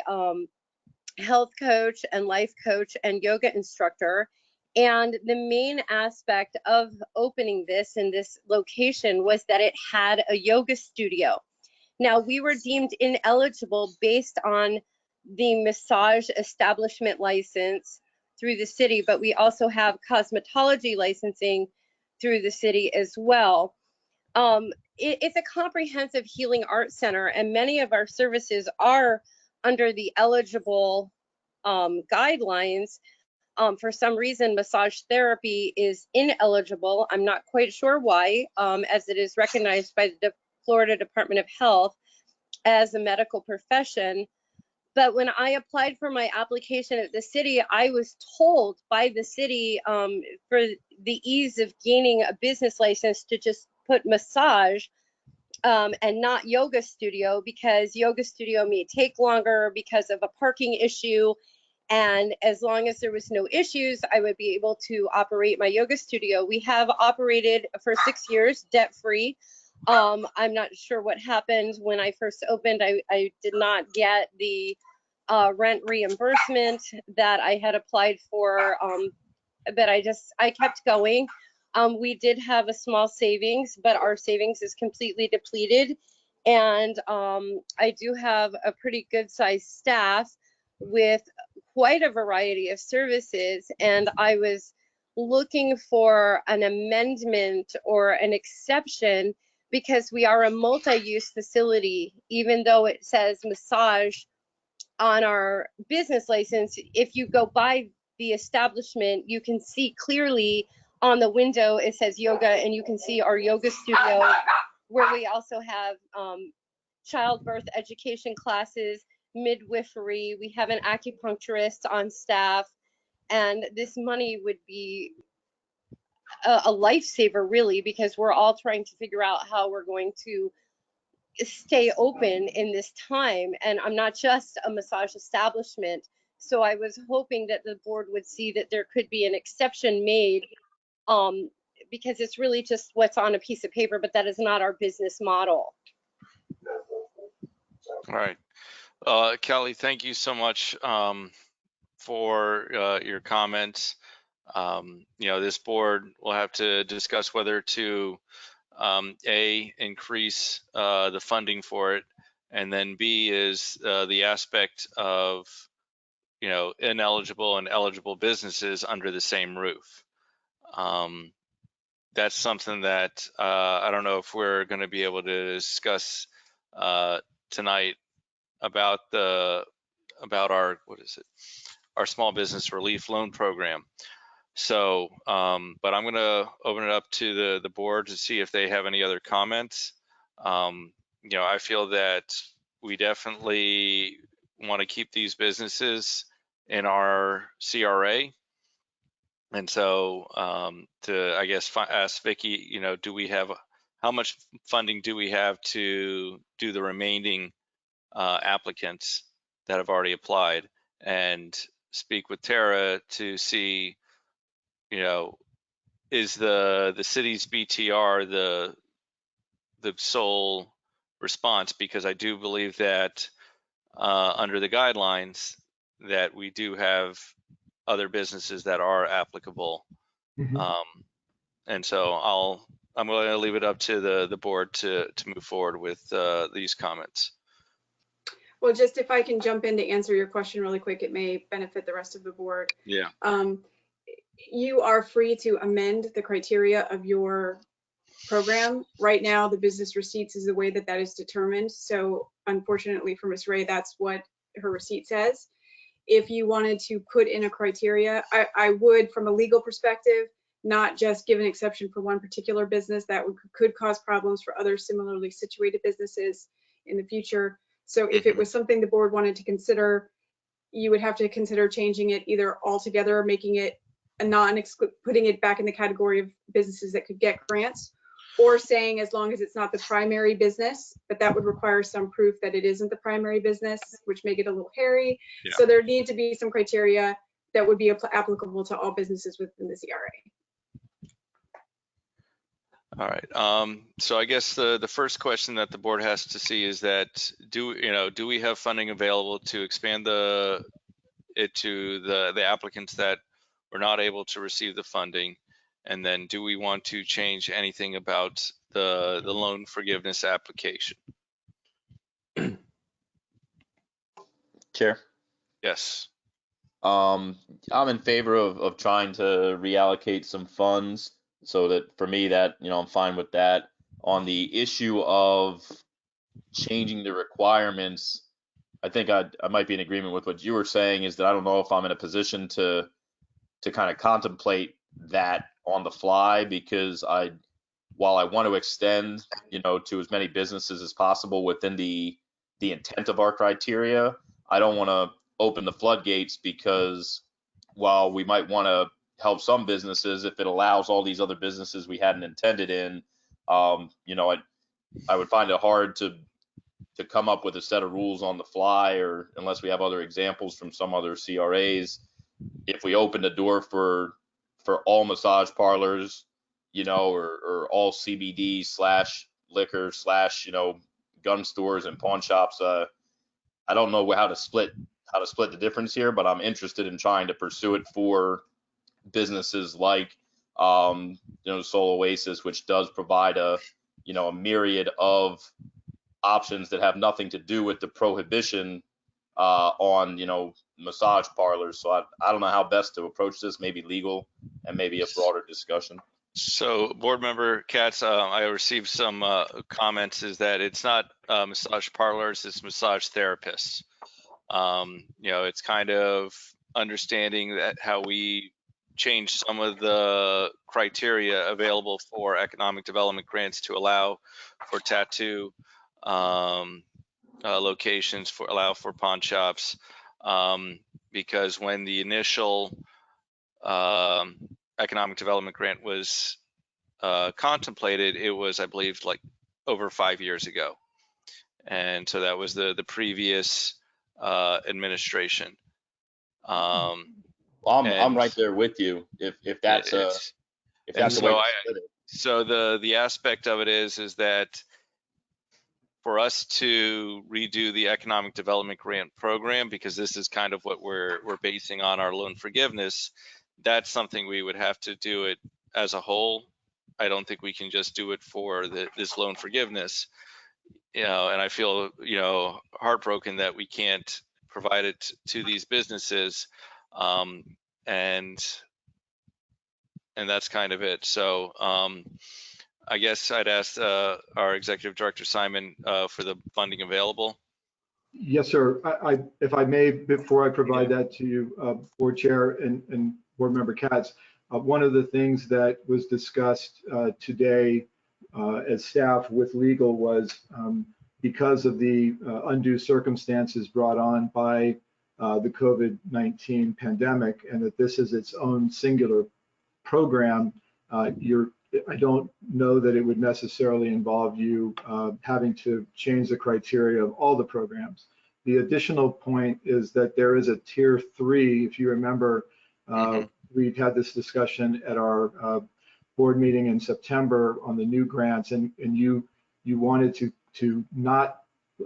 health coach and life coach and yoga instructor. And the main aspect of opening this in this location was that it had a yoga studio. Now, we were deemed ineligible based on the massage establishment license through the city, but we also have cosmetology licensing through the city as well. It's a comprehensive healing arts center, and many of our services are under the eligible guidelines. For some reason, massage therapy is ineligible. I'm not quite sure why, as it is recognized by the Florida Department of Health as a medical profession. But when I applied for my application at the city, I was told by the city for the ease of gaining a business license to just put massage and not yoga studio, because yoga studio may take longer because of a parking issue. And as long as there was no issues, I would be able to operate my yoga studio. We have operated for 6 years debt-free. I'm not sure what happened when I first opened. I did not get the rent reimbursement that I had applied for, but I kept going. We did have a small savings, but our savings is completely depleted. And I do have a pretty good sized staff with quite a variety of services, and I was looking for an amendment or an exception because we are a multi-use facility. Even though it says massage on our business license, if you go by the establishment, you can see clearly on the window it says yoga, and you can see our yoga studio, where we also have childbirth education classes, midwifery. We have an acupuncturist on staff, and this money would be a lifesaver, really, because we're all trying to figure out how we're going to stay open in this time. And I'm not just a massage establishment, so I was hoping that the board would see that there could be an exception made, because it's really just what's on a piece of paper, but that is not our business model. All right. Kelly, thank you so much for your comments. This board will have to discuss whether to A, increase the funding for it, and then B is the aspect of ineligible and eligible businesses under the same roof. That's something that I don't know if we're going to be able to discuss tonight about our our small business relief loan program. So, but I'm going to open it up to the board to see if they have any other comments. I feel that we definitely want to keep these businesses in our CRA. And so to, I guess, ask Vicki, how much funding do we have to do the remaining applicants that have already applied, and speak with Tara to see, is the city's BTR the sole response, because I do believe that under the guidelines that we do have other businesses that are applicable. And so I'm going to leave it up to the board to move forward with these comments. Well, just if I can jump in to answer your question really quick, it may benefit the rest of the board. Yeah. You are free to amend the criteria of your program. Right now, the business receipts is the way that that is determined. So unfortunately for Ms. Ray, that's what her receipt says. If you wanted to put in a criteria, I would, from a legal perspective, not just give an exception for one particular business that could cause problems for other similarly situated businesses in the future. So if it was something the board wanted to consider, you would have to consider changing it either altogether, making it a putting it back in the category of businesses that could get grants, or saying as long as it's not the primary business, but that would require some proof that it isn't the primary business, which may get a little hairy. Yeah. So there need to be some criteria that would be applicable to all businesses within the CRA. All right. So I guess the first question that the board has to see is that do we have funding available to expand to the applicants that were not able to receive the funding, and then do we want to change anything about the loan forgiveness application? Chair. Yes. I'm in favor of trying to reallocate some funds, so that for me that, I'm fine with that. On the issue of changing the requirements, I think I might be in agreement with what you were saying, is that I don't know if I'm in a position to kind of contemplate that on the fly, because while I want to extend, to as many businesses as possible within the intent of our criteria, I don't want to open the floodgates, because while we might want to help some businesses, if it allows all these other businesses we hadn't intended in, I would find it hard to come up with a set of rules on the fly, or unless we have other examples from some other CRAs. If we open the door for all massage parlors, or all CBD / liquor / gun stores and pawn shops, I don't know how to split the difference here, but I'm interested in trying to pursue it for businesses like Soul Oasis, which does provide a myriad of options that have nothing to do with the prohibition on massage parlors. So I don't know how best to approach this. Maybe legal, and maybe a broader discussion. So board member Katz, I received some comments is that it's not massage parlors, it's massage therapists. It's kind of understanding that how we change some of the criteria available for economic development grants to allow for tattoo locations, allow for pawn shops, because when the initial economic development grant was contemplated, it was, I believe, like over 5 years ago, and so that was the previous administration. I'm right there with you. If that's the way to split it. So the aspect of it is that for us to redo the economic development grant program, because this is kind of what we're basing on our loan forgiveness, that's something we would have to do it as a whole. I don't think we can just do it for this loan forgiveness, and I feel heartbroken that we can't provide it to these businesses, and that's kind of it. So I guess I'd ask our Executive Director Simon for the funding available. Yes, sir. If I may, before I provide that to you, Board Chair and Board Member Katz, one of the things that was discussed today as staff with legal was because of the undue circumstances brought on by the COVID-19 pandemic, and that this is its own singular program, I don't know that it would necessarily involve you having to change the criteria of all the programs. The additional point is that there is a tier 3. If you remember, we've had this discussion at our board meeting in September on the new grants, and you you wanted to not,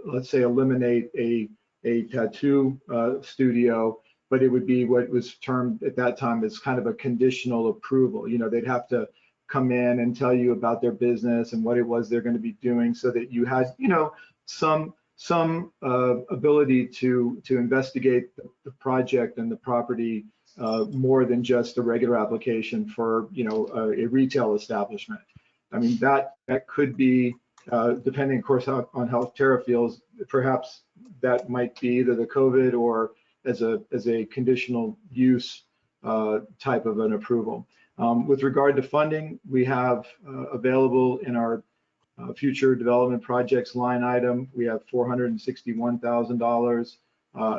let's say, eliminate a tattoo studio, but it would be what was termed at that time as kind of a conditional approval. You know, they'd have to come in and tell you about their business and what it was they're going to be doing, so that you had, you know, some ability to investigate the project and the property more than just a regular application for, you know, a retail establishment. I mean, that could be, depending, of course, on how Tara feels, perhaps that might be either the COVID or as a conditional use type of an approval. With regard to funding, we have available in our future development projects line item, we have $461,000.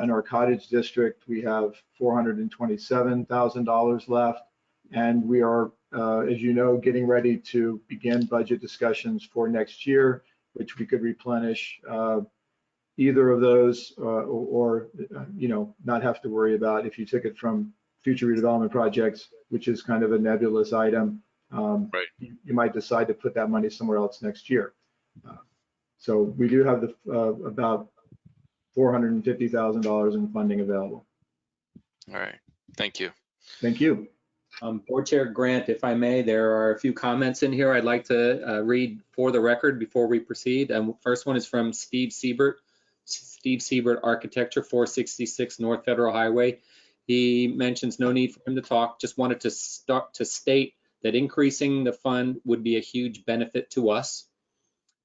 In our cottage district, we have $427,000 left. And we are, as you know, getting ready to begin budget discussions for next year, which we could replenish either of those or you know, not have to worry about if you took it from future redevelopment projects, which is kind of a nebulous item. Right. You might decide to put that money somewhere else next year. So we do have about $450,000 in funding available. All right. Thank you. Thank you. Board Chair Grant, if I may, there are a few comments in here I'd like to read for the record before we proceed. First one is from Steve Siebert. Steve Siebert, Architecture, 466 North Federal Highway. He mentions no need for him to talk, just wanted to state that increasing the fund would be a huge benefit to us.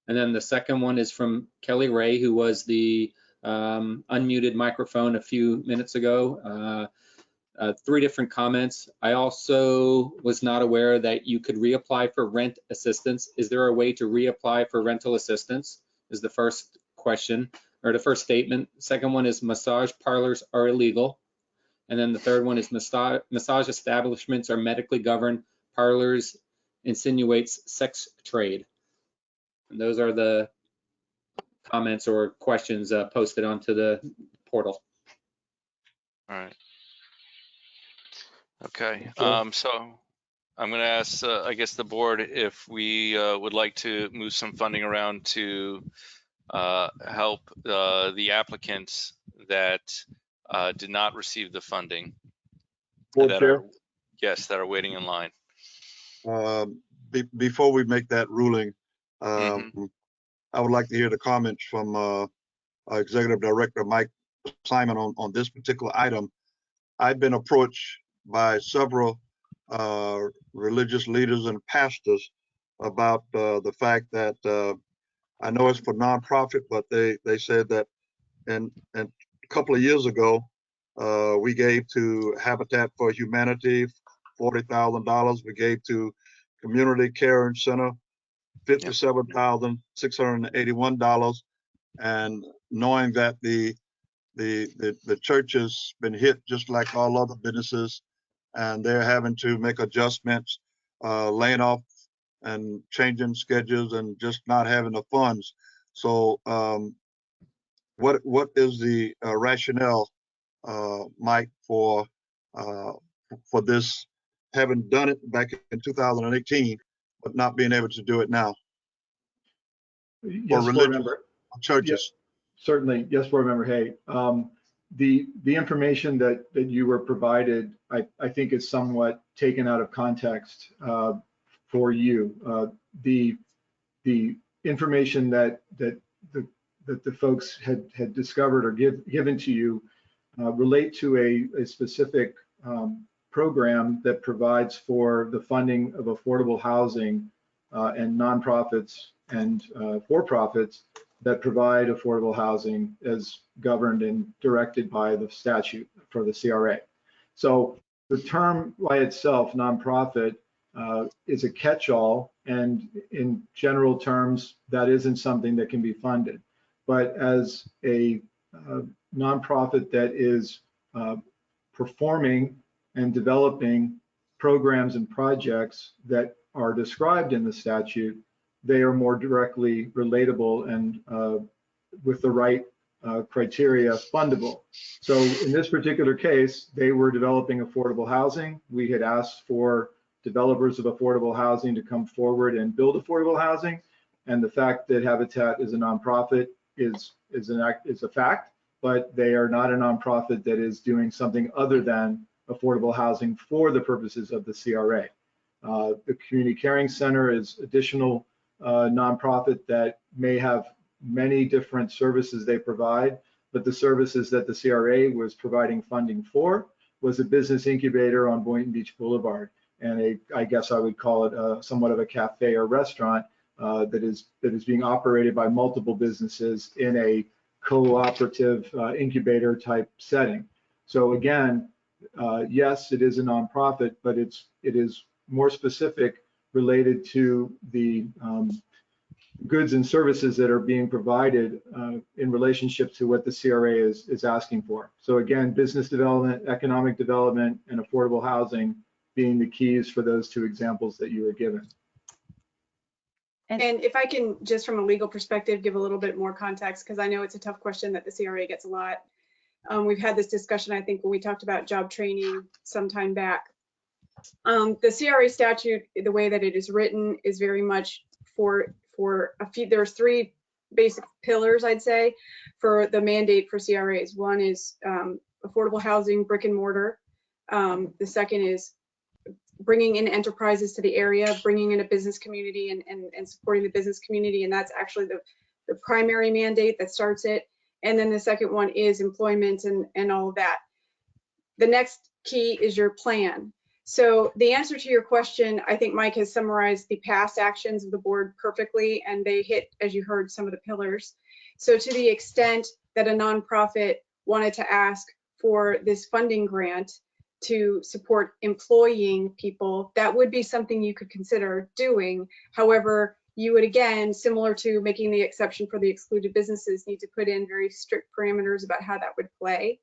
And then the second one is from Kelly Ray, who was the unmuted microphone a few minutes ago. 3 different comments. I also was not aware that you could reapply for rent assistance. Is there a way to reapply for rental assistance? Is the first question, or the first statement. Second one is massage parlors are illegal. And then the third one is massage establishments are medically governed. Parlors insinuates sex trade. And those are the comments or questions posted onto the portal. All right. Okay. Sure. So I'm going to ask, I guess, the board if we would like to move some funding around to help the applicants that did not receive the funding. Board that Chair? are, yes, that are waiting in line. Before we make that ruling, Mm-hmm. I would like to hear the comments from Executive Director Mike Simon on this particular item. I've been approached by several religious leaders and pastors about the fact that I know it's for nonprofit, but they said that and a couple of years ago, we gave to Habitat for Humanity $40,000. We gave to Community Care Center $57,681. And knowing that the church has been hit just like all other businesses, and they're having to make adjustments, laying off and changing schedules and just not having the funds. So what is the rationale, Mike, for this, having done it back in 2018, but not being able to do it now? Yes, Board Member. Churches. Yes, certainly. Yes, Board Member Hay. The information that you were provided, I think, is somewhat taken out of context for you. The information that the folks had discovered or given to you relate to a specific program that provides for the funding of affordable housing and nonprofits and for-profits that provide affordable housing as governed and directed by the statute for the CRA. So the term by itself, nonprofit, is a catch-all, and in general terms, that isn't something that can be funded. But as a nonprofit that is performing and developing programs and projects that are described in the statute, they are more directly relatable and with the right criteria fundable. So in this particular case, they were developing affordable housing. We had asked for developers of affordable housing to come forward and build affordable housing. And the fact that Habitat is a nonprofit is a fact, but they are not a nonprofit that is doing something other than affordable housing for the purposes of the CRA. The Community Caring Center is additional nonprofit that may have many different services they provide, but the services that the CRA was providing funding for was a business incubator on Boynton Beach Boulevard, and I guess I would call it somewhat of a cafe or restaurant that is being operated by multiple businesses in a cooperative incubator type setting. So again, yes, it is a nonprofit, but it is more specific related to the goods and services that are being provided in relationship to what the CRA is asking for. So again, business development, economic development, and affordable housing being the keys for those two examples that you were given. And if I can, just from a legal perspective, give a little bit more context, because I know it's a tough question that the CRA gets a lot. We've had this discussion, I think, when we talked about job training some time back. The CRA statute, the way that it is written, is very much for a few. There's three basic pillars, I'd say, for the mandate for CRAs. One is affordable housing, brick and mortar. The second is bringing in enterprises to the area, bringing in a business community and supporting the business community. And that's actually the primary mandate that starts it. And then the second one is employment and all of that. The next key is your plan. So the answer to your question, I think Mike has summarized the past actions of the board perfectly, and they hit, as you heard, some of the pillars. So to the extent that a nonprofit wanted to ask for this funding grant to support employing people, that would be something you could consider doing. However, you would, again, similar to making the exception for the excluded businesses, need to put in very strict parameters about how that would play,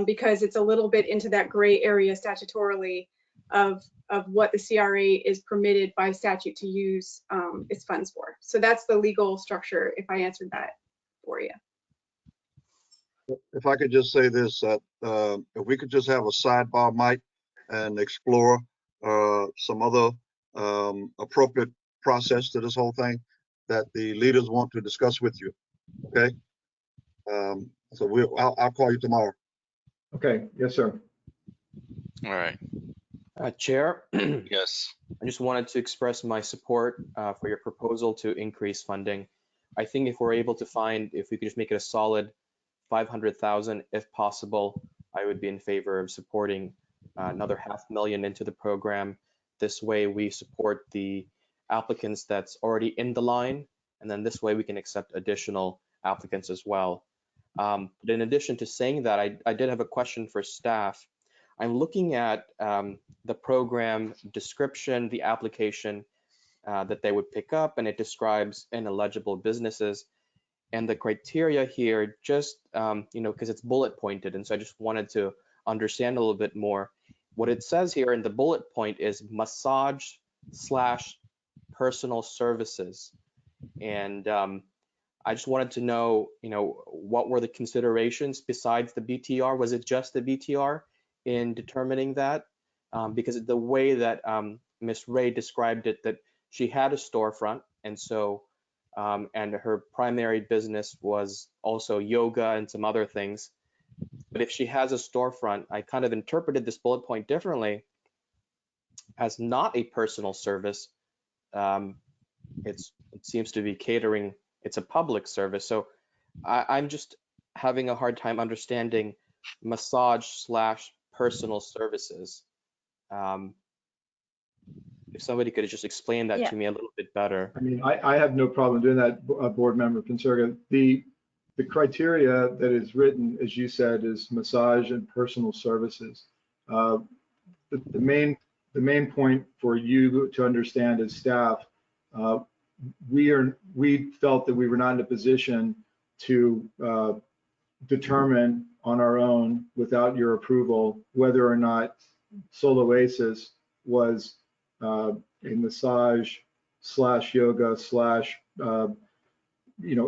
because it's a little bit into that gray area statutorily of what the CRA is permitted by statute to use its funds for. So that's the legal structure, if I answered that for you. If I could just say this, if we could just have a sidebar, Mike, and explore some other appropriate process to this whole thing that the leaders want to discuss with you, okay? So I'll call you tomorrow. Okay, yes, sir. All right. Chair, Yes. I just wanted to express my support for your proposal to increase funding. I think if we're able to if we could just make it a solid 500,000 if possible, I would be in favor of supporting another $500,000 into the program. This way we support the applicants that's already in the line, and then this way we can accept additional applicants as well. But in addition to saying that, I did have a question for staff. I'm looking at the program description, the application that they would pick up, and it describes ineligible businesses. And the criteria here, just, because it's bullet pointed, and so I just wanted to understand a little bit more. What it says here in the bullet point is massage/personal services. And I just wanted to know, what were the considerations besides the BTR? Was it just the BTR in determining that? Because the way that Ms. Ray described it, that she had a storefront, and so and her primary business was also yoga and some other things. But if she has a storefront, I kind of interpreted this bullet point differently as not a personal service. It seems to be catering. It's a public service. So I'm just having a hard time understanding massage/personal services. If somebody could just explain that to me a little bit better. I mean, I have no problem doing that, Board Member Pinsurga. The criteria that is written, as you said, is massage and personal services. The main point for you to understand as staff, we felt that we were not in a position to determine on our own, without your approval, whether or not Soloasis was a massage/yoga/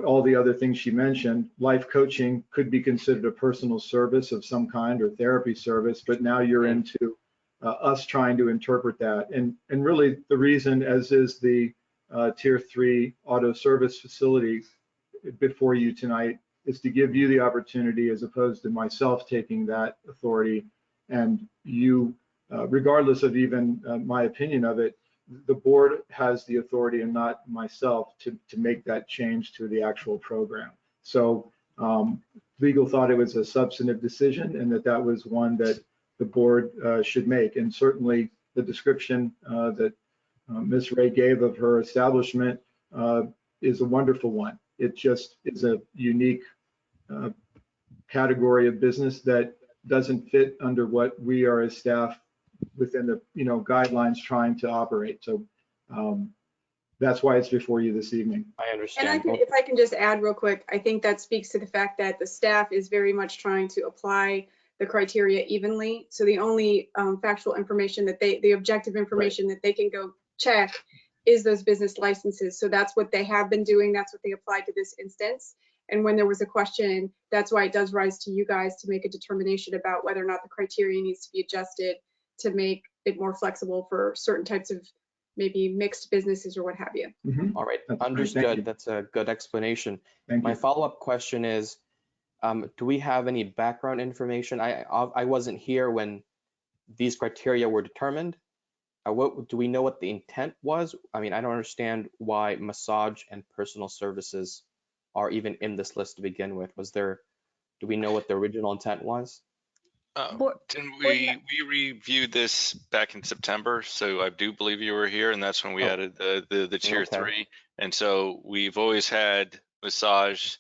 all the other things she mentioned. Life coaching could be considered a personal service of some kind or therapy service, but now you're into us trying to interpret that. And really the reason, as is the Tier 3 auto service facility before you tonight is to give you the opportunity, as opposed to myself taking that authority, and you, regardless of even my opinion of it, the board has the authority and not myself to make that change to the actual program. So legal thought it was a substantive decision and that was one that the board should make. And certainly the description that Ms. Ray gave of her establishment is a wonderful one. It just is a unique category of business that doesn't fit under what we are as staff within the guidelines trying to operate. So that's why it's before you this evening. I understand. And if I can just add real quick, I think that speaks to the fact that the staff is very much trying to apply the criteria evenly. So the only factual information that the objective information that they can go check is those business licenses. So that's what they have been doing. That's what they applied to this instance. And when there was a question, that's why it does rise to you guys to make a determination about whether or not the criteria needs to be adjusted to make it more flexible for certain types of maybe mixed businesses or what have you. Mm-hmm. All right, That's understood. That's a good explanation. My follow-up question is, do we have any background information? I wasn't here when these criteria were determined. What do we know what the intent was? I mean, I don't understand why massage and personal services are even in this list to begin with. Do we know what the original intent was? Didn't we reviewed this back in September? So I do believe you were here, and that's when we added the tier 3. And so we've always had massage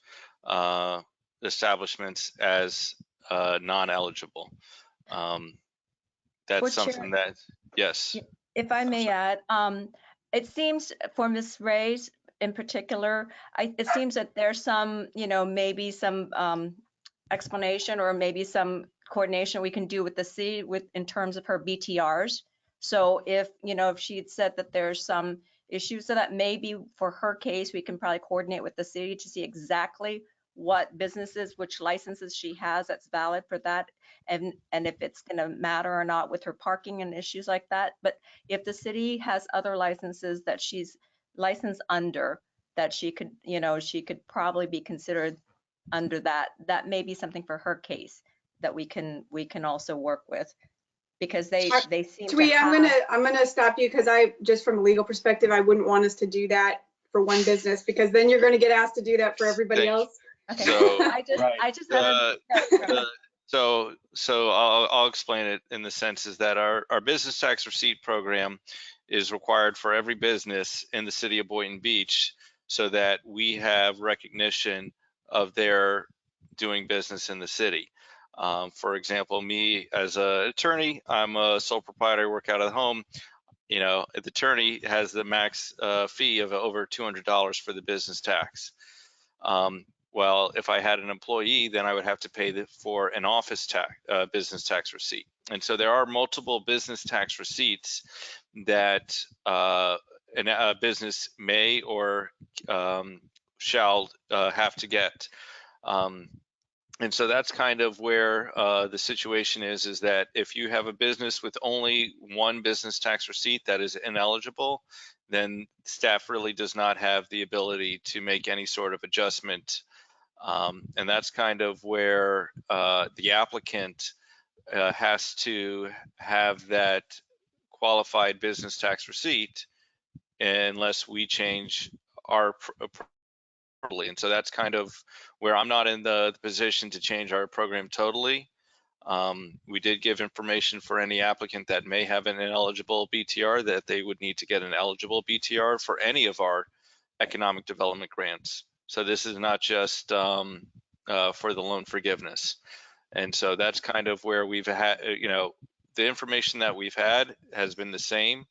establishments as non-eligible. That's something that, yes. If I may add, it seems for Ms. Ray's in particular, it seems that there's some, maybe some explanation or maybe some coordination we can do with the city in terms of her BTRs. So if she had said that there's some issues, so that maybe for her case, we can probably coordinate with the city to see exactly what businesses, which licenses she has that's valid for that, and if it's going to matter or not with her parking and issues like that. But if the city has other licenses that she's licensed under, that she could probably be considered under that may be something for her case that we can also work with, because they seem Twee, to have. I'm gonna stop you because I just from a legal perspective, I wouldn't want us to do that for one business, because then you're going to get asked to do that for everybody else. Okay. So I just have so I'll explain it in the sense is that our business tax receipt program is required for every business in the city of Boynton Beach, so that we have recognition of their doing business in the city. For example, me as an attorney, I'm a sole proprietor, work out of the home. The attorney has the max fee of over $200 for the business tax. Well, if I had an employee, then I would have to pay for an office tax, business tax receipt. And so there are multiple business tax receipts that a business may or shall have to get. And so that's kind of where the situation is that if you have a business with only one business tax receipt that is ineligible, then staff really does not have the ability to make any sort of adjustment. And that's kind of where the applicant has to have that qualified business tax receipt unless we change our and so that's kind of where I'm not in the position to change our program totally. We did give information for any applicant that may have an ineligible BTR that they would need to get an eligible BTR for any of our economic development grants. So this is not just for the loan forgiveness. And so that's kind of where we've had, the information that we've had has been the same.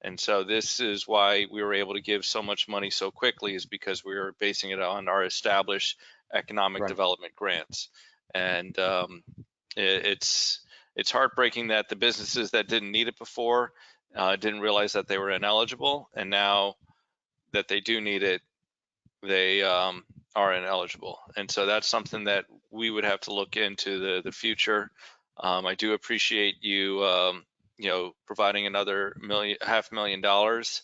And so this is why we were able to give so much money so quickly, is because we were basing it on our established economic development grants. And it's heartbreaking that the businesses that didn't need it before didn't realize that they were ineligible, and now that they do need it, they are ineligible. And so that's something that we would have to look into the future. I do appreciate you providing another $500,000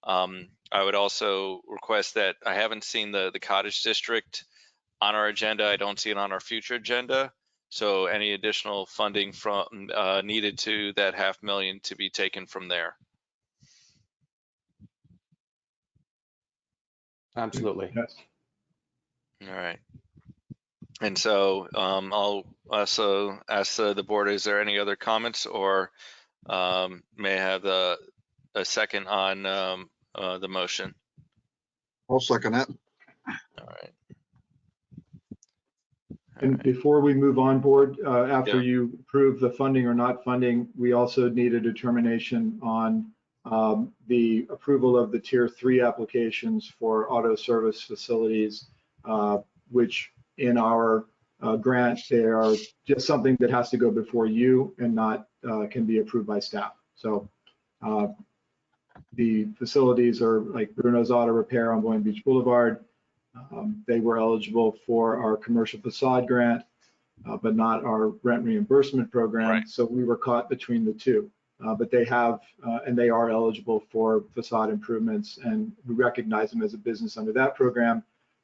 I would also request that I haven't seen the cottage district on our agenda. I don't see it on our future agenda. So any additional funding from needed to that $500,000 to be taken from there. Absolutely. Yes. All right. And so I'll also ask the board, is there any other comments, or may I have a second on the motion? I'll second that. All right. And before we move on, board, after Yeah. you approve the funding or not funding, we also need a determination on the approval of the tier 3 applications for auto service facilities, which in our grant, they are just something that has to go before you and not can be approved by staff. So the facilities are like Bruno's Auto Repair on Boynton Beach Boulevard. They were eligible for our commercial facade grant, but not our rent reimbursement program. Right. So we were caught between the two. But they have, and they are eligible for facade improvements, and we recognize them as a business under that program.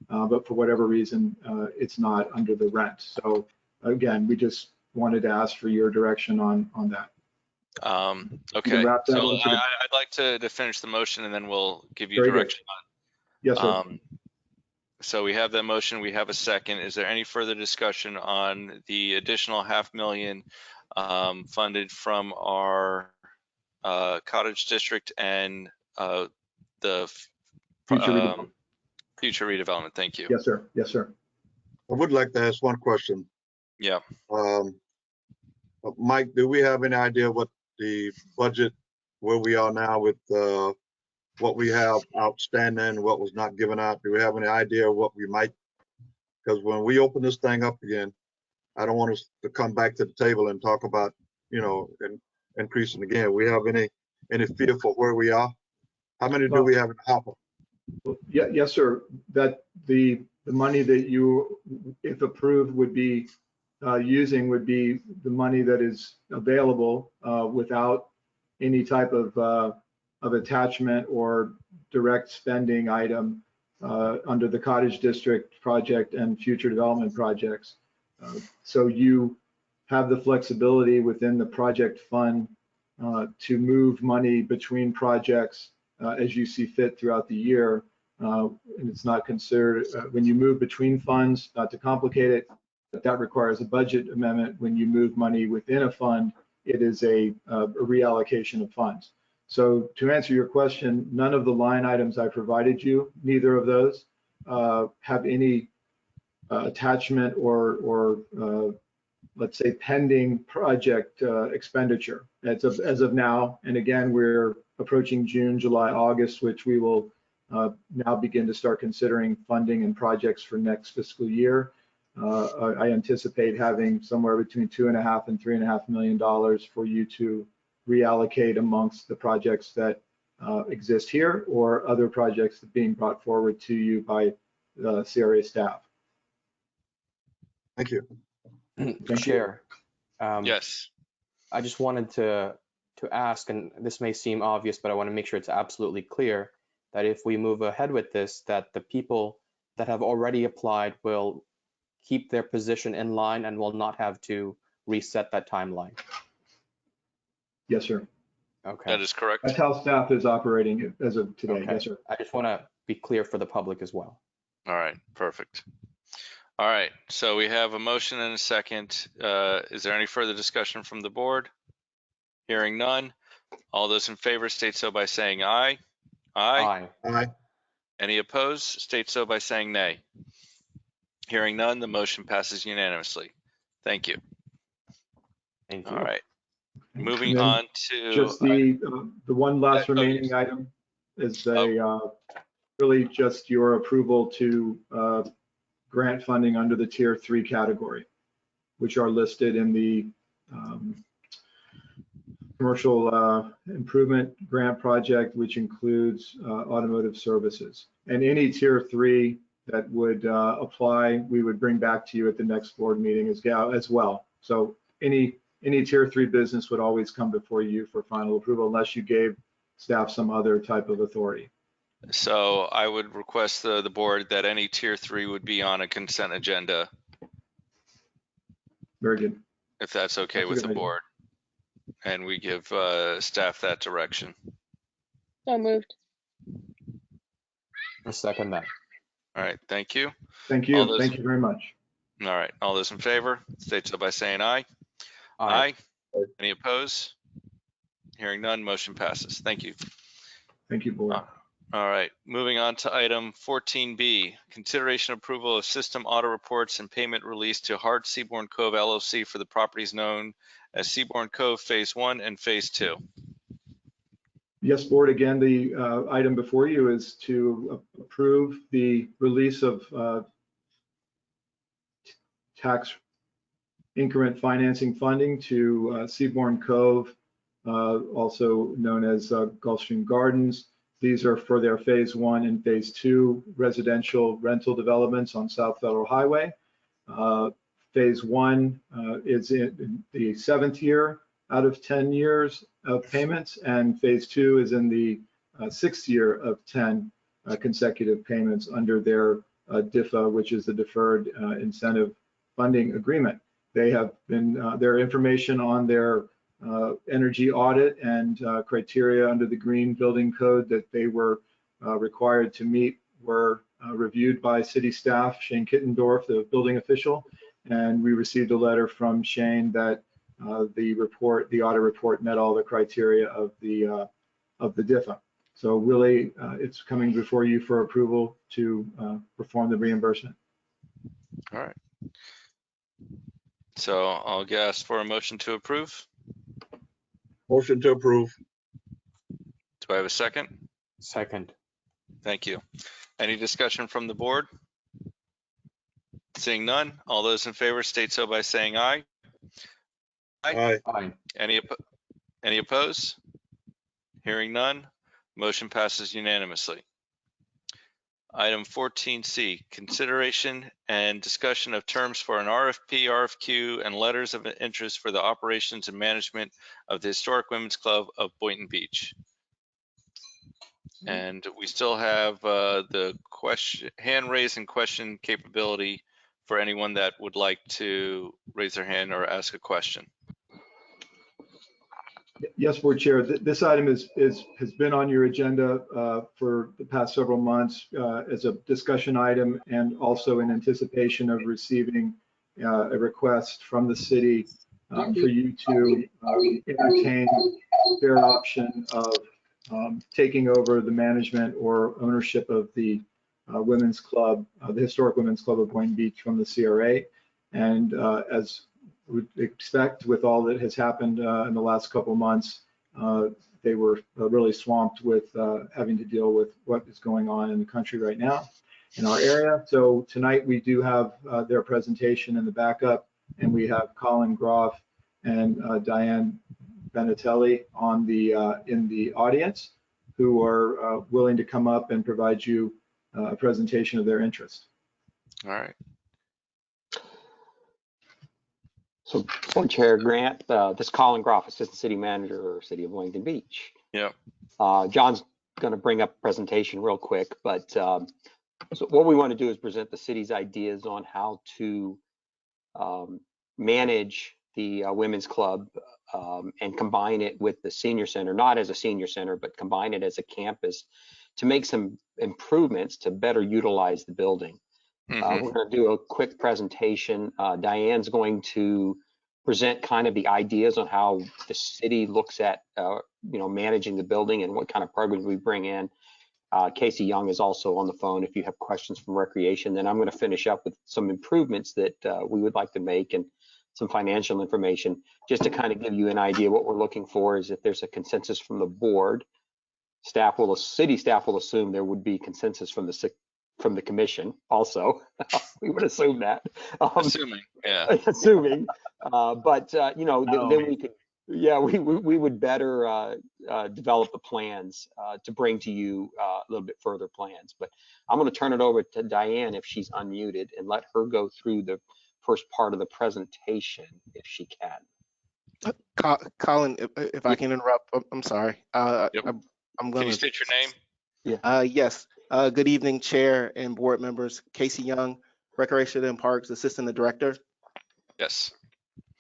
But for whatever reason, it's not under the rent. So again, we just wanted to ask for your direction on that. Okay. wrap that So into the- I'd like to finish the motion, and then we'll give you Very good. direction Yes, sir. on. So we have that motion. We have a second. Is there any further discussion on the additional $500,000 funded from our cottage district and the Future redevelopment. future redevelopment? Thank you. Yes, sir. Yes, sir. I would like to ask one question. Yeah. Mike, do we have any idea what the budget, where we are now with what we have outstanding, what was not given out? Do we have any idea what we might? Because when we open this thing up again, I don't want us to come back to the table and talk about, increasing again. We have any feel for where we are? How many do we have in the hopper? Yeah, yes, sir. That the money that you, if approved, would be using would be the money that is available without any type of attachment or direct spending item under the cottage district project and future development projects. So you have the flexibility within the project fund to move money between projects as you see fit throughout the year. And it's not considered, when you move between funds, not to complicate it, but that requires a budget amendment. When you move money within a fund, it is a reallocation of funds. So to answer your question, none of the line items I provided you, neither of those have any attachment or let's say pending project expenditure as of now. And again, we're approaching June, July, August, which we will now begin to start considering funding and projects for next fiscal year. I anticipate having somewhere between $2.5 and $3.5 million for you to reallocate amongst the projects that exist here or other projects that are being brought forward to you by the CRA staff. Thank you. Chair. Yes. I just wanted to ask, and this may seem obvious, but I want to make sure it's absolutely clear that if we move ahead with this, that the people that have already applied will keep their position in line and will not have to reset that timeline. Yes, sir. Okay. That is correct. That's how staff is operating as of today. Okay. Yes, sir. I just want to be clear for the public as well. All right. Perfect. All right. So we have a motion and a second. Is there any further discussion from the board? Hearing none. All those in favor state so by saying aye. Aye. Aye. Any opposed? State so by saying nay. Hearing none, the motion passes unanimously. Thank you. Thank you. All right. Moving And then on to just the one last remaining item is really just your approval to grant funding under the tier 3 category, which are listed in the commercial improvement grant project, which includes automotive services. And any tier 3 that would apply, we would bring back to you at the next board meeting as well. So any tier 3 business would always come before you for final approval unless you gave staff some other type of authority. So I would request the board that any tier 3 would be on a consent agenda, Very good. if that's okay That's a with good the idea. board. And we give staff that direction. So moved. I second that. All right, thank you. Thank All you. those- Thank you very much. All right, all those in favor, state so by saying aye. Aye. Any opposed? Hearing none, motion passes. Thank you. Thank you, board. All right, moving on to item 14B, consideration approval of system audit reports and payment release to Hart Seabourn Cove LLC for the properties known as Seabourn Cove Phase 1 and Phase 2. Yes, board, again, the item before you is to approve the release of tax increment financing funding to Seabourn Cove, also known as Gulfstream Gardens. These are for their Phase 1 and Phase 2 residential rental developments on South Federal Highway. Phase 1 is in the 7th year out of 10 years of payments, and Phase 2 is in the 6th year of 10 consecutive payments under their DIFA, which is the Deferred Incentive Funding Agreement. They have been, their information on their energy audit and criteria under the Green Building Code that they were required to meet were reviewed by city staff, Shane Kittendorf, the building official, and we received a letter from Shane that the audit report met all the criteria of the DIFA. So really, it's coming before you for approval to perform the reimbursement. All right. So I'll ask for a motion to approve. Motion to approve. Do I have a second? Second. Thank you. Any discussion from the board? Seeing none, all those in favor state so by saying aye. Aye. Aye. Any opposed? Hearing none, motion passes unanimously. Item 14C, consideration and discussion of terms for an RFP, RFQ, and letters of interest for the operations and management of the Historic Women's Club of Boynton Beach. And we still have the hand raise and question capability for anyone that would like to raise their hand or ask a question. Yes, Board Chair. This item has been on your agenda for the past several months as a discussion item, and also in anticipation of receiving a request from the city for you to entertain their option of taking over the management or ownership of the Women's Club, the Historic Women's Club of Boynton Beach from the CRA. And as would expect with all that has happened in the last couple of months, they were really swamped with having to deal with what is going on in the country right now in our area. So tonight we do have their presentation in the backup, and we have Colin Groff and Diane Benatelli on in the audience, who are willing to come up and provide you a presentation of their interest. All right. So, Board Chair Grant, this is Colin Groff, Assistant City Manager, City of Boynton Beach. Yeah. John's going to bring up a presentation real quick, but so what we want to do is present the city's ideas on how to manage the Women's Club and combine it with the senior center, not as a senior center, but combine it as a campus to make some improvements to better utilize the building. We're going to do a quick presentation. Diane's going to present kind of the ideas on how the city looks at, managing the building and what kind of programs we bring in. Casey Young is also on the phone if you have questions from Recreation. Then I'm going to finish up with some improvements that we would like to make and some financial information, just to kind of give you an idea. What we're looking for is if there's a consensus from the board, city staff will assume there would be consensus from the commission also. We would assume that. Assuming, yeah. Assuming, but then we could, we would better develop the plans to bring to you a little bit further plans. But I'm going to turn it over to Diane if she's unmuted and let her go through the first part of the presentation if she can. Colin, if I can interrupt, I'm sorry. Yep. I'm Can you gonna. state your name? Yes. Good evening, Chair and board members. Casey Young, Recreation and Parks Assistant Director. Yes.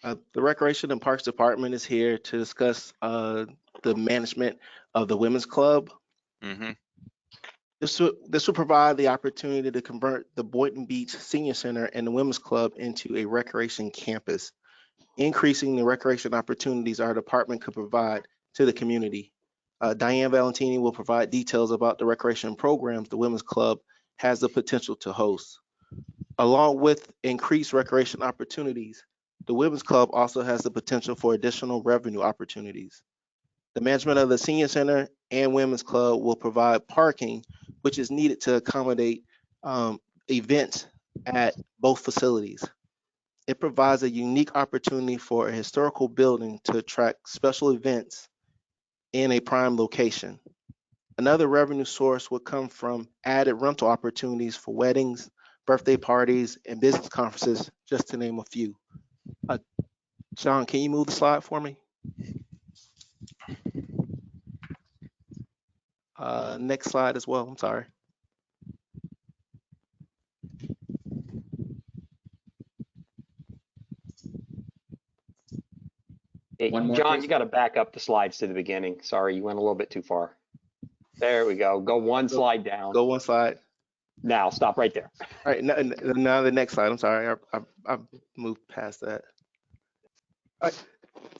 The Recreation and Parks Department is here to discuss the management of the Women's Club. Mm-hmm. This will provide the opportunity to convert the Boynton Beach Senior Center and the Women's Club into a recreation campus, increasing the recreation opportunities our department could provide to the community. Diane Valentini will provide details about the recreation programs the Women's Club has the potential to host. Along with increased recreation opportunities, the Women's Club also has the potential for additional revenue opportunities. The management of the Senior Center and Women's Club will provide parking, which is needed to accommodate events at both facilities. It provides a unique opportunity for a historical building to attract special events in a prime location. Another revenue source would come from added rental opportunities for weddings, birthday parties, and business conferences, just to name a few. John, can you move the slide for me? Next slide as well, I'm sorry. Hey, One more, John, please. you got to back up the slides to the beginning. Sorry, you went a little bit too far. There we go. Go one slide down. Go one slide. Now stop right there. All right, now the next slide. I'm sorry, I've moved past that. All right.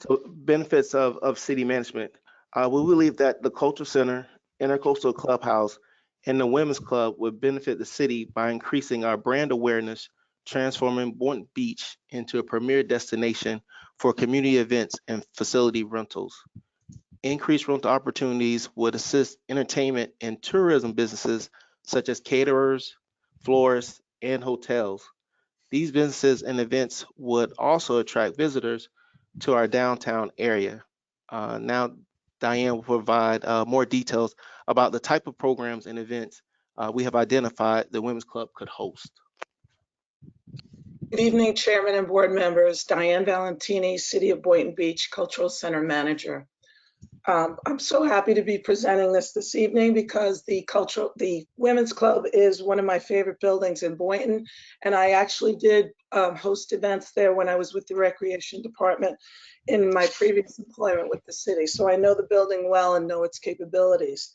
So benefits of city management. We believe that the Cultural Center, Intercoastal Clubhouse, and the Women's Club would benefit the city by increasing our brand awareness, transforming Boynton Beach into a premier destination for community events and facility rentals. Increased rental opportunities would assist entertainment and tourism businesses such as caterers, florists, and hotels. These businesses and events would also attract visitors to our downtown area. Now, Diane will provide more details about the type of programs and events we have identified the Women's Club could host. Good evening, Chairman and board members. Diane Valentini, City of Boynton Beach Cultural Center Manager. I'm so happy to be presenting this evening because the Women's Club is one of my favorite buildings in Boynton, and I actually did host events there when I was with the Recreation Department in my previous employment with the city. So I know the building well and know its capabilities.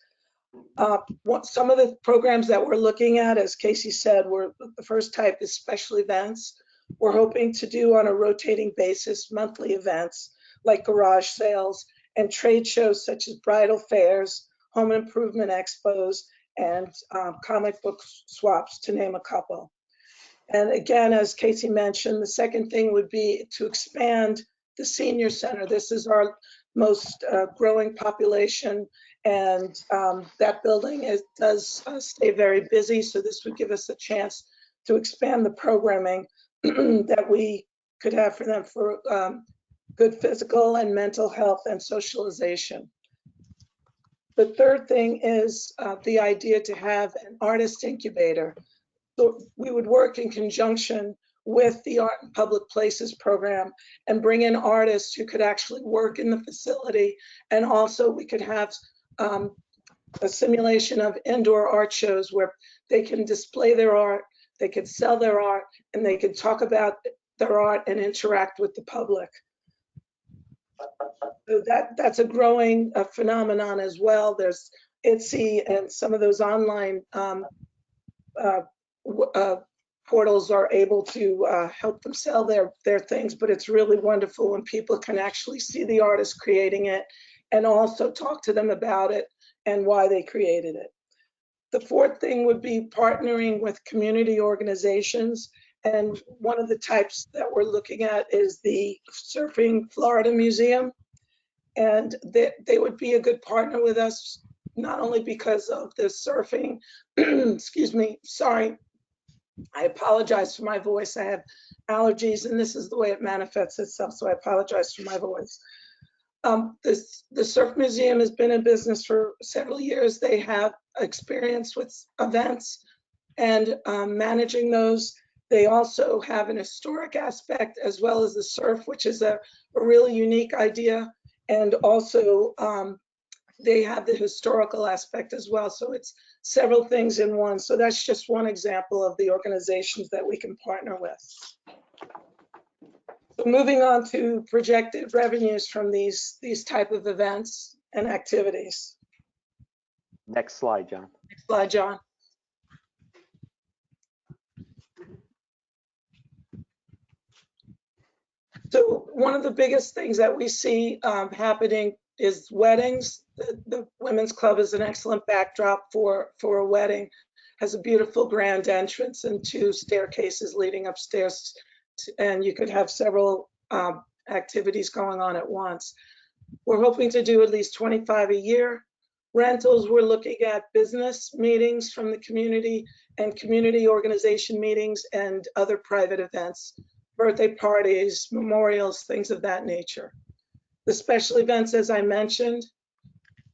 Some of the programs that we're looking at, as Casey said, the first type is special events. We're hoping to do on a rotating basis monthly events like garage sales and trade shows such as bridal fairs, home improvement expos, and comic book swaps, to name a couple. And again, as Casey mentioned, the second thing would be to expand the senior center. This is our most growing population, and that building does stay very busy. So this would give us a chance to expand the programming that we could have for them for good physical and mental health and socialization. The third thing is the idea to have an artist incubator. So we would work in conjunction with the Art in Public Places program and bring in artists who could actually work in the facility. And also we could have a simulation of indoor art shows where they can display their art, they could sell their art, and they could talk about their art and interact with the public. So that's a growing phenomenon as well. There's Etsy and some of those online portals are able to help them sell their things, but it's really wonderful when people can actually see the artist creating it and also talk to them about it and why they created it. The fourth thing would be partnering with community organizations. And one of the types that we're looking at is the Surfing Florida Museum. And they would be a good partner with us, not only because of the surfing, excuse me, sorry, I apologize for my voice. I have allergies and this is the way it manifests itself, so I apologize for my voice. The Surf Museum has been in business for several years. They have experience with events and managing those. They also have an historic aspect as well as the surf, which is a really unique idea. And also they have the historical aspect as well. So it's several things in one. So that's just one example of the organizations that we can partner with. So moving on to projected revenues from these type of events and activities. Next slide, John. Next slide, John. So one of the biggest things that we see happening is weddings. The Women's Club is an excellent backdrop for a wedding. Has a beautiful grand entrance and 2 staircases leading upstairs, and you could have several activities going on at once. We're hoping to do at least 25 a year. Rentals, we're looking at business meetings from the community and community organization meetings and other private events, birthday parties, memorials, things of that nature. The special events, as I mentioned,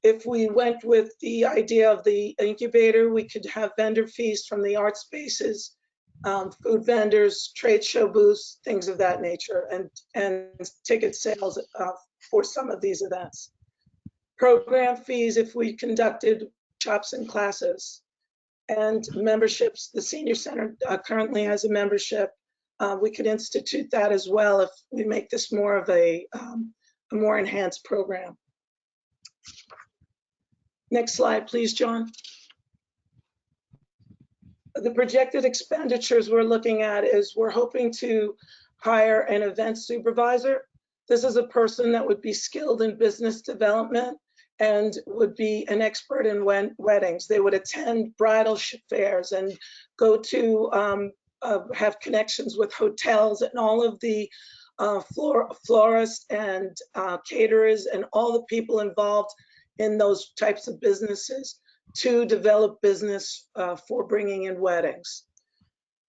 if we went with the idea of the incubator, we could have vendor fees from the art spaces, food vendors, trade show booths, things of that nature, and ticket sales for some of these events. Program fees if we conducted workshops and classes, and memberships. The Senior Center currently has a membership. We could institute that as well if we make this more of a more enhanced program. Next slide, please, John. The projected expenditures we're looking at is we're hoping to hire an event supervisor. This is a person that would be skilled in business development and would be an expert in weddings. They would attend bridal fairs and go to have connections with hotels and all of the florists and caterers and all the people involved in those types of businesses to develop business for bringing in weddings.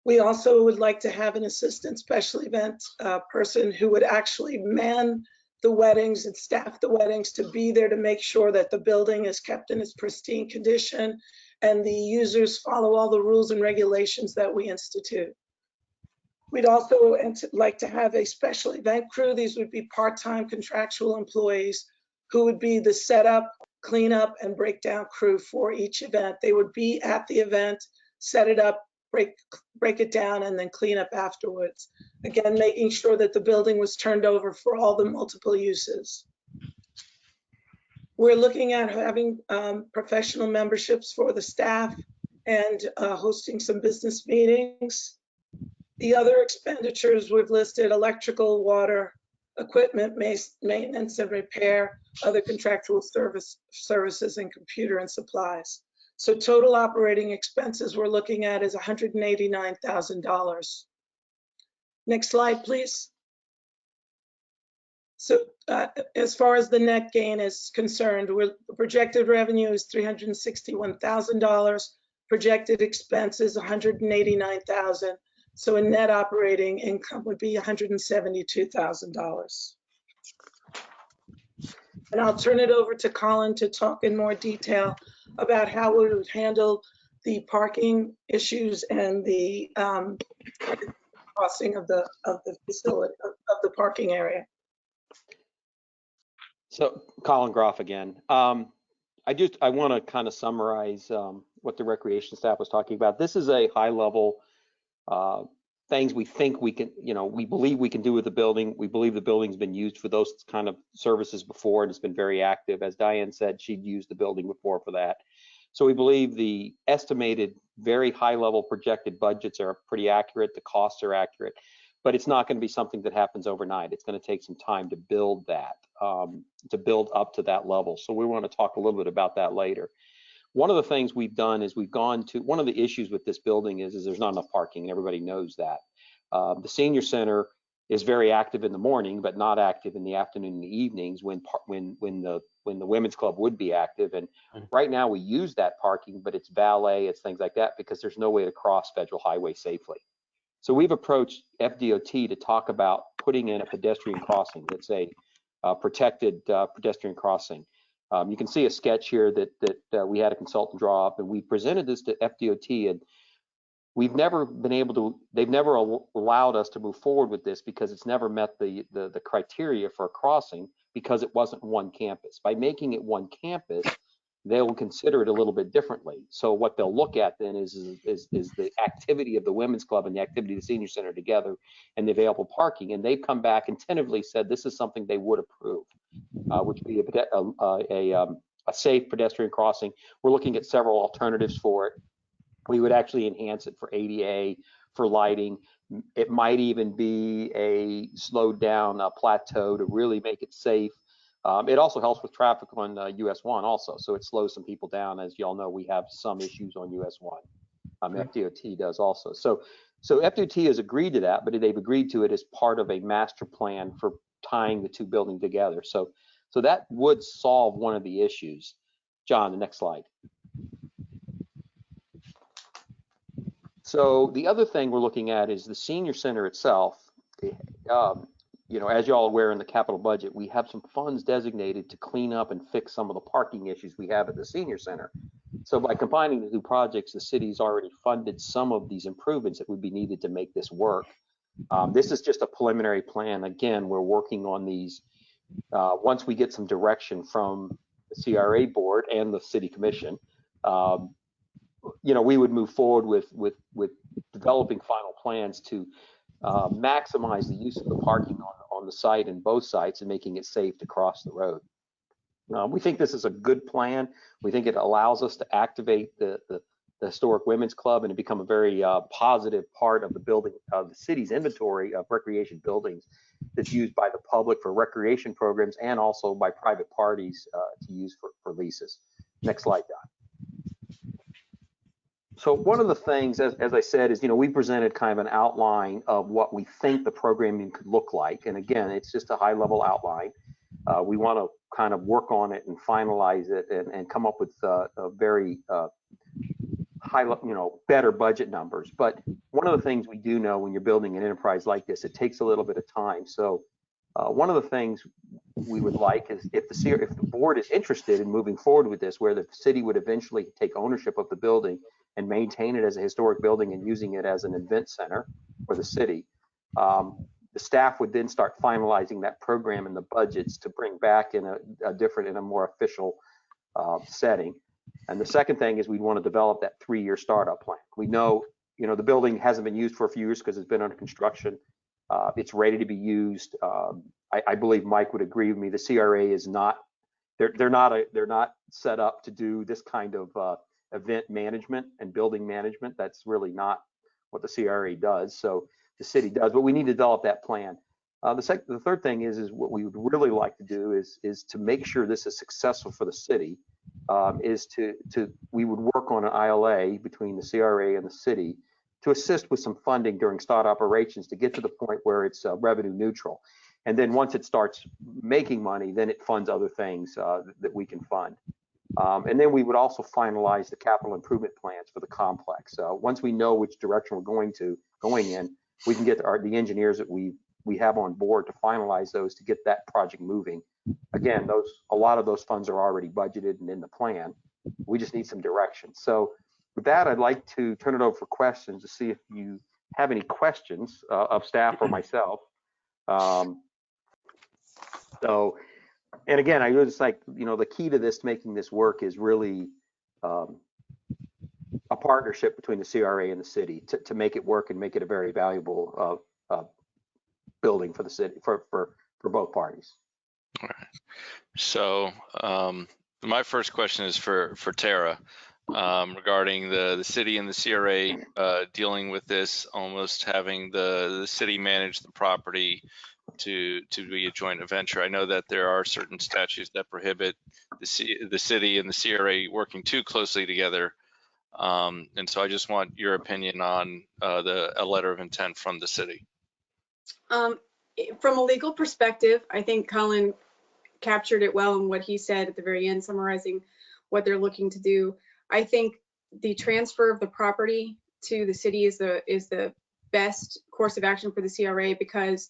We also would like to have an assistant special event person who would actually man the weddings and staff the weddings to be there to make sure that the building is kept in its pristine condition and the users follow all the rules and regulations that we institute. We'd also like to have a special event crew. These would be part-time contractual employees who would be the setup, cleanup, and breakdown crew for each event. They would be at the event, set it up, break it down, and then clean up afterwards. Again, making sure that the building was turned over for all the multiple uses. We're looking at having professional memberships for the staff and hosting some business meetings. The other expenditures we've listed: electrical, water, equipment, maintenance and repair, other contractual services, and computer and supplies. So total operating expenses we're looking at is $189,000. Next slide, please. So as far as the net gain is concerned, projected revenue is $361,000, projected expenses $189,000. So a net operating income would be $172,000. And I'll turn it over to Colin to talk in more detail about how we would handle the parking issues and the crossing of the facility, of the parking area. So Colin Groff again. I want to kind of summarize what the recreation staff was talking about. This is a high level things we think we can, we believe we can do with the building. We believe the building's been used for those kind of services before, and it's been very active. As Diane said, she'd used the building before for that. So we believe the estimated very high level projected budgets are pretty accurate. The costs are accurate, but it's not going to be something that happens overnight. It's going to take some time to build that, to build up to that level. So we want to talk a little bit about that later. One of the things we've done is we've gone to, one of the issues with this building is there's not enough parking, and everybody knows that. The senior center is very active in the morning, but not active in the afternoon and the evenings when the women's club would be active. And right now we use that parking, but it's valet, it's things like that, because there's no way to cross federal highway safely. So we've approached FDOT to talk about putting in a pedestrian crossing, let's say protected pedestrian crossing. You can see a sketch here that we had a consultant draw up, and we presented this to FDOT, and we've never been able to, they've never allowed us to move forward with this because it's never met the criteria for a crossing because it wasn't one campus. By making it one campus, they will consider it a little bit differently. So what they'll look at then is the activity of the women's club and the activity of the senior center together and the available parking. And they've come back and tentatively said this is something they would approve, which would be a safe pedestrian crossing. We're looking at several alternatives for it. We would actually enhance it for ADA, for lighting. It might even be a slowed down plateau to really make it safe. It also helps with traffic on US 1 also, so it slows some people down. As y'all know, we have some issues on US 1. FDOT does also. So FDOT has agreed to that, but they've agreed to it as part of a master plan for tying the two buildings together. So that would solve one of the issues. John, the next slide. So the other thing we're looking at is the senior center itself. You know, as y'all are aware, in the capital budget, we have some funds designated to clean up and fix some of the parking issues we have at the senior center. So by combining the two projects, the city's already funded some of these improvements that would be needed to make this work. This is just a preliminary plan. Again, we're working on these. Once we get some direction from the CRA board and the city commission, you know, we would move forward with developing final plans to maximize the use of the parking on the site and both sites and making it safe to cross the road. We think this is a good plan. We think it allows us to activate the Historic Women's Club and to become a very positive part of the building of the city's inventory of recreation buildings that's used by the public for recreation programs and also by private parties to use for leases. Next slide, Don. So one of the things, as I said, is, you know, we presented kind of an outline of what we think the programming could look like. And again, it's just a high level outline. We want to kind of work on it and finalize it and come up with a very high, you know, better budget numbers. But one of the things we do know when you're building an enterprise like this, it takes a little bit of time. So one of the things we would like is if the board is interested in moving forward with this, where the city would eventually take ownership of the building and maintain it as a historic building and using it as an event center for the city. The staff would then start finalizing that program and the budgets to bring back in a different, in a more official setting. And the second thing is we'd want to develop that 3-year startup plan. We know, you know, the building hasn't been used for a few years because it's been under construction. It's ready to be used. I believe Mike would agree with me. The CRA is not, they're not set up to do this kind of event management and building management. That's really not what the CRA does. So the city does, but we need to develop that plan. The third thing is what we would really like to do is to make sure this is successful for the city. We would work on an ILA between the CRA and the city to assist with some funding during start operations to get to the point where it's revenue neutral. And then once it starts making money, then it funds other things that we can fund. And then we would also finalize the capital improvement plans for the complex. Once we know which direction we're going in, we can get the engineers that we have on board to finalize those to get that project moving. Again, a lot of those funds are already budgeted and in the plan. We just need some direction. So with that, I'd like to turn it over for questions to see if you have any questions of staff or myself. And again, I was like, you know, the key to this, making this work, is really a partnership between the CRA and the city to make it work and make it a very valuable building for the city, for both parties. All right. So my first question is for Tara regarding the city and the CRA dealing with this, almost having the city manage the property to be a joint venture. I know that there are certain statutes that prohibit the city and the CRA working too closely together. And so I just want your opinion on a letter of intent from the city. From a legal perspective, I think Colin captured it well in what he said at the very end, summarizing what they're looking to do. I think the transfer of the property to the city is the best course of action for the CRA, because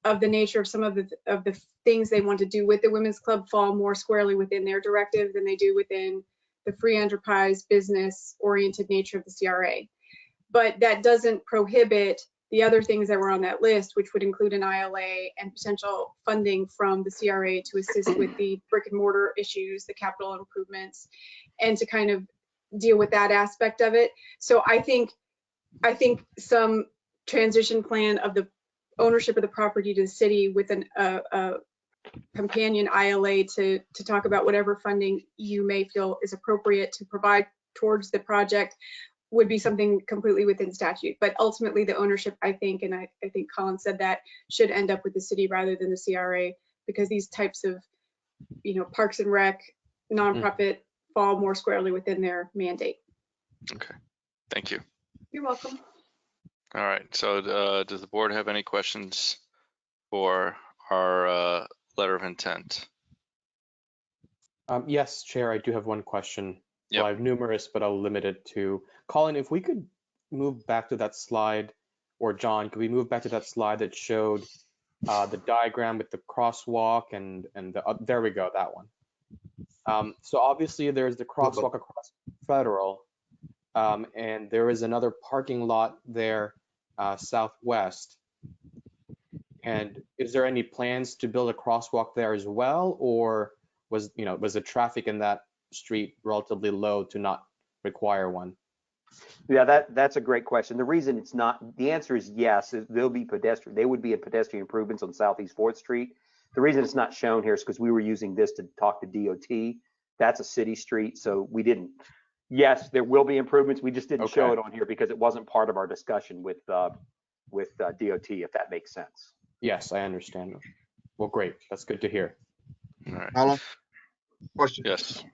of the nature of some of the things they want to do with the Women's Club fall more squarely within their directive than they do within the free enterprise business oriented nature of the CRA. But that doesn't prohibit the other things that were on that list, which would include an ILA and potential funding from the CRA to assist with the brick and mortar issues, the capital improvements, and to kind of deal with that aspect of it. So I think some transition plan of the ownership of the property to the city with a companion ILA to talk about whatever funding you may feel is appropriate to provide towards the project would be something completely within statute. But ultimately the ownership, I think, and I think Colin said that, should end up with the city rather than the CRA, because these types of, Parks and Rec, nonprofit fall more squarely within their mandate. Okay, thank you. You're welcome. All right, so does the board have any questions for our letter of intent? Yes, Chair, I do have one question. Yep. Well, I have numerous, but I'll limit it to, Colin, if we could move back to that slide, or John, could we move back to that slide that showed the diagram with the crosswalk and there we go, that one. So obviously there's the crosswalk across Federal, and there is another parking lot there southwest. And is there any plans to build a crosswalk there as well, or was the traffic in that street relatively low to not require one? Yeah, that's a great question. The reason it's not, the answer is yes, there'll be pedestrian. They would be pedestrian improvements on Southeast 4th Street. The reason it's not shown here is because we were using this to talk to DOT. That's a city street, so we didn't. Yes, there will be improvements. We just didn't show it on here because it wasn't part of our discussion with DOT, if that makes sense. Yes, I understand. Well, great. That's good to hear. All right. Alan, question. Yes.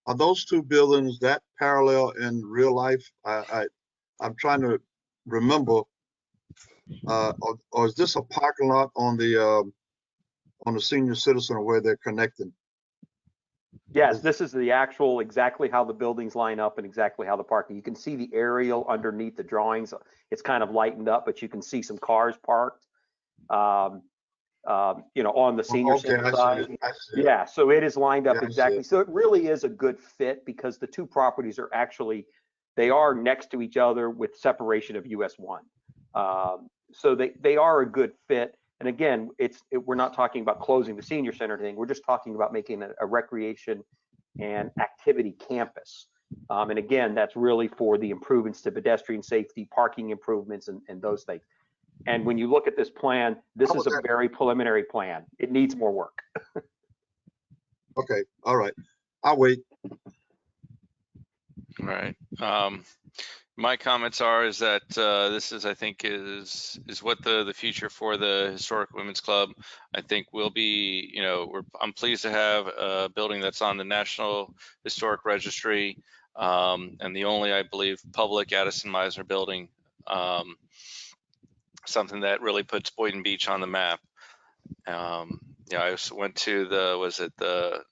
Are those two buildings that parallel in real life? I'm trying to remember. Or is this a parking lot on the senior citizen, where they're connected? Yes, this is the actual, exactly how the buildings line up and exactly how the parking. You can see the aerial underneath the drawings. It's kind of lightened up, but you can see some cars parked, on the senior center side. Yeah, so it is lined up exactly. So it really is a good fit because the two properties are actually, they are next to each other with separation of US 1. So they are a good fit. And again, we're not talking about closing the senior center thing. We're just talking about making a recreation and activity campus. And again, that's really for the improvements to pedestrian safety, parking improvements, and those things. And when you look at this plan, this is a very preliminary plan. It needs more work. Okay, all right. I'll wait. All right. My comments is that this is, I think, is what the future for the Historic Women's Club, I think, will be. I'm pleased to have a building that's on the National Historic Registry, and the only, I believe, public Addison Mizner building, something that really puts Boynton Beach on the map. I also went to the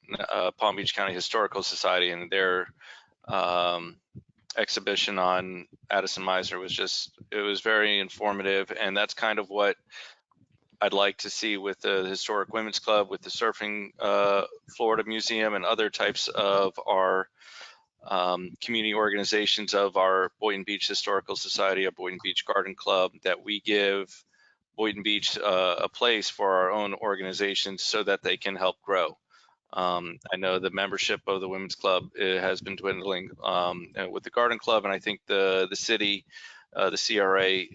Palm Beach County Historical Society, and their exhibition on Addison Mizner was very informative, and that's kind of what I'd like to see with the Historic Women's Club, with the Surfing Florida Museum, and other types of our community organizations of our Boynton Beach Historical Society, our Boynton Beach Garden Club, that we give Boynton Beach a place for our own organizations so that they can help grow. I know the membership of the Women's Club has been dwindling with the Garden Club, and I think the city, the CRA,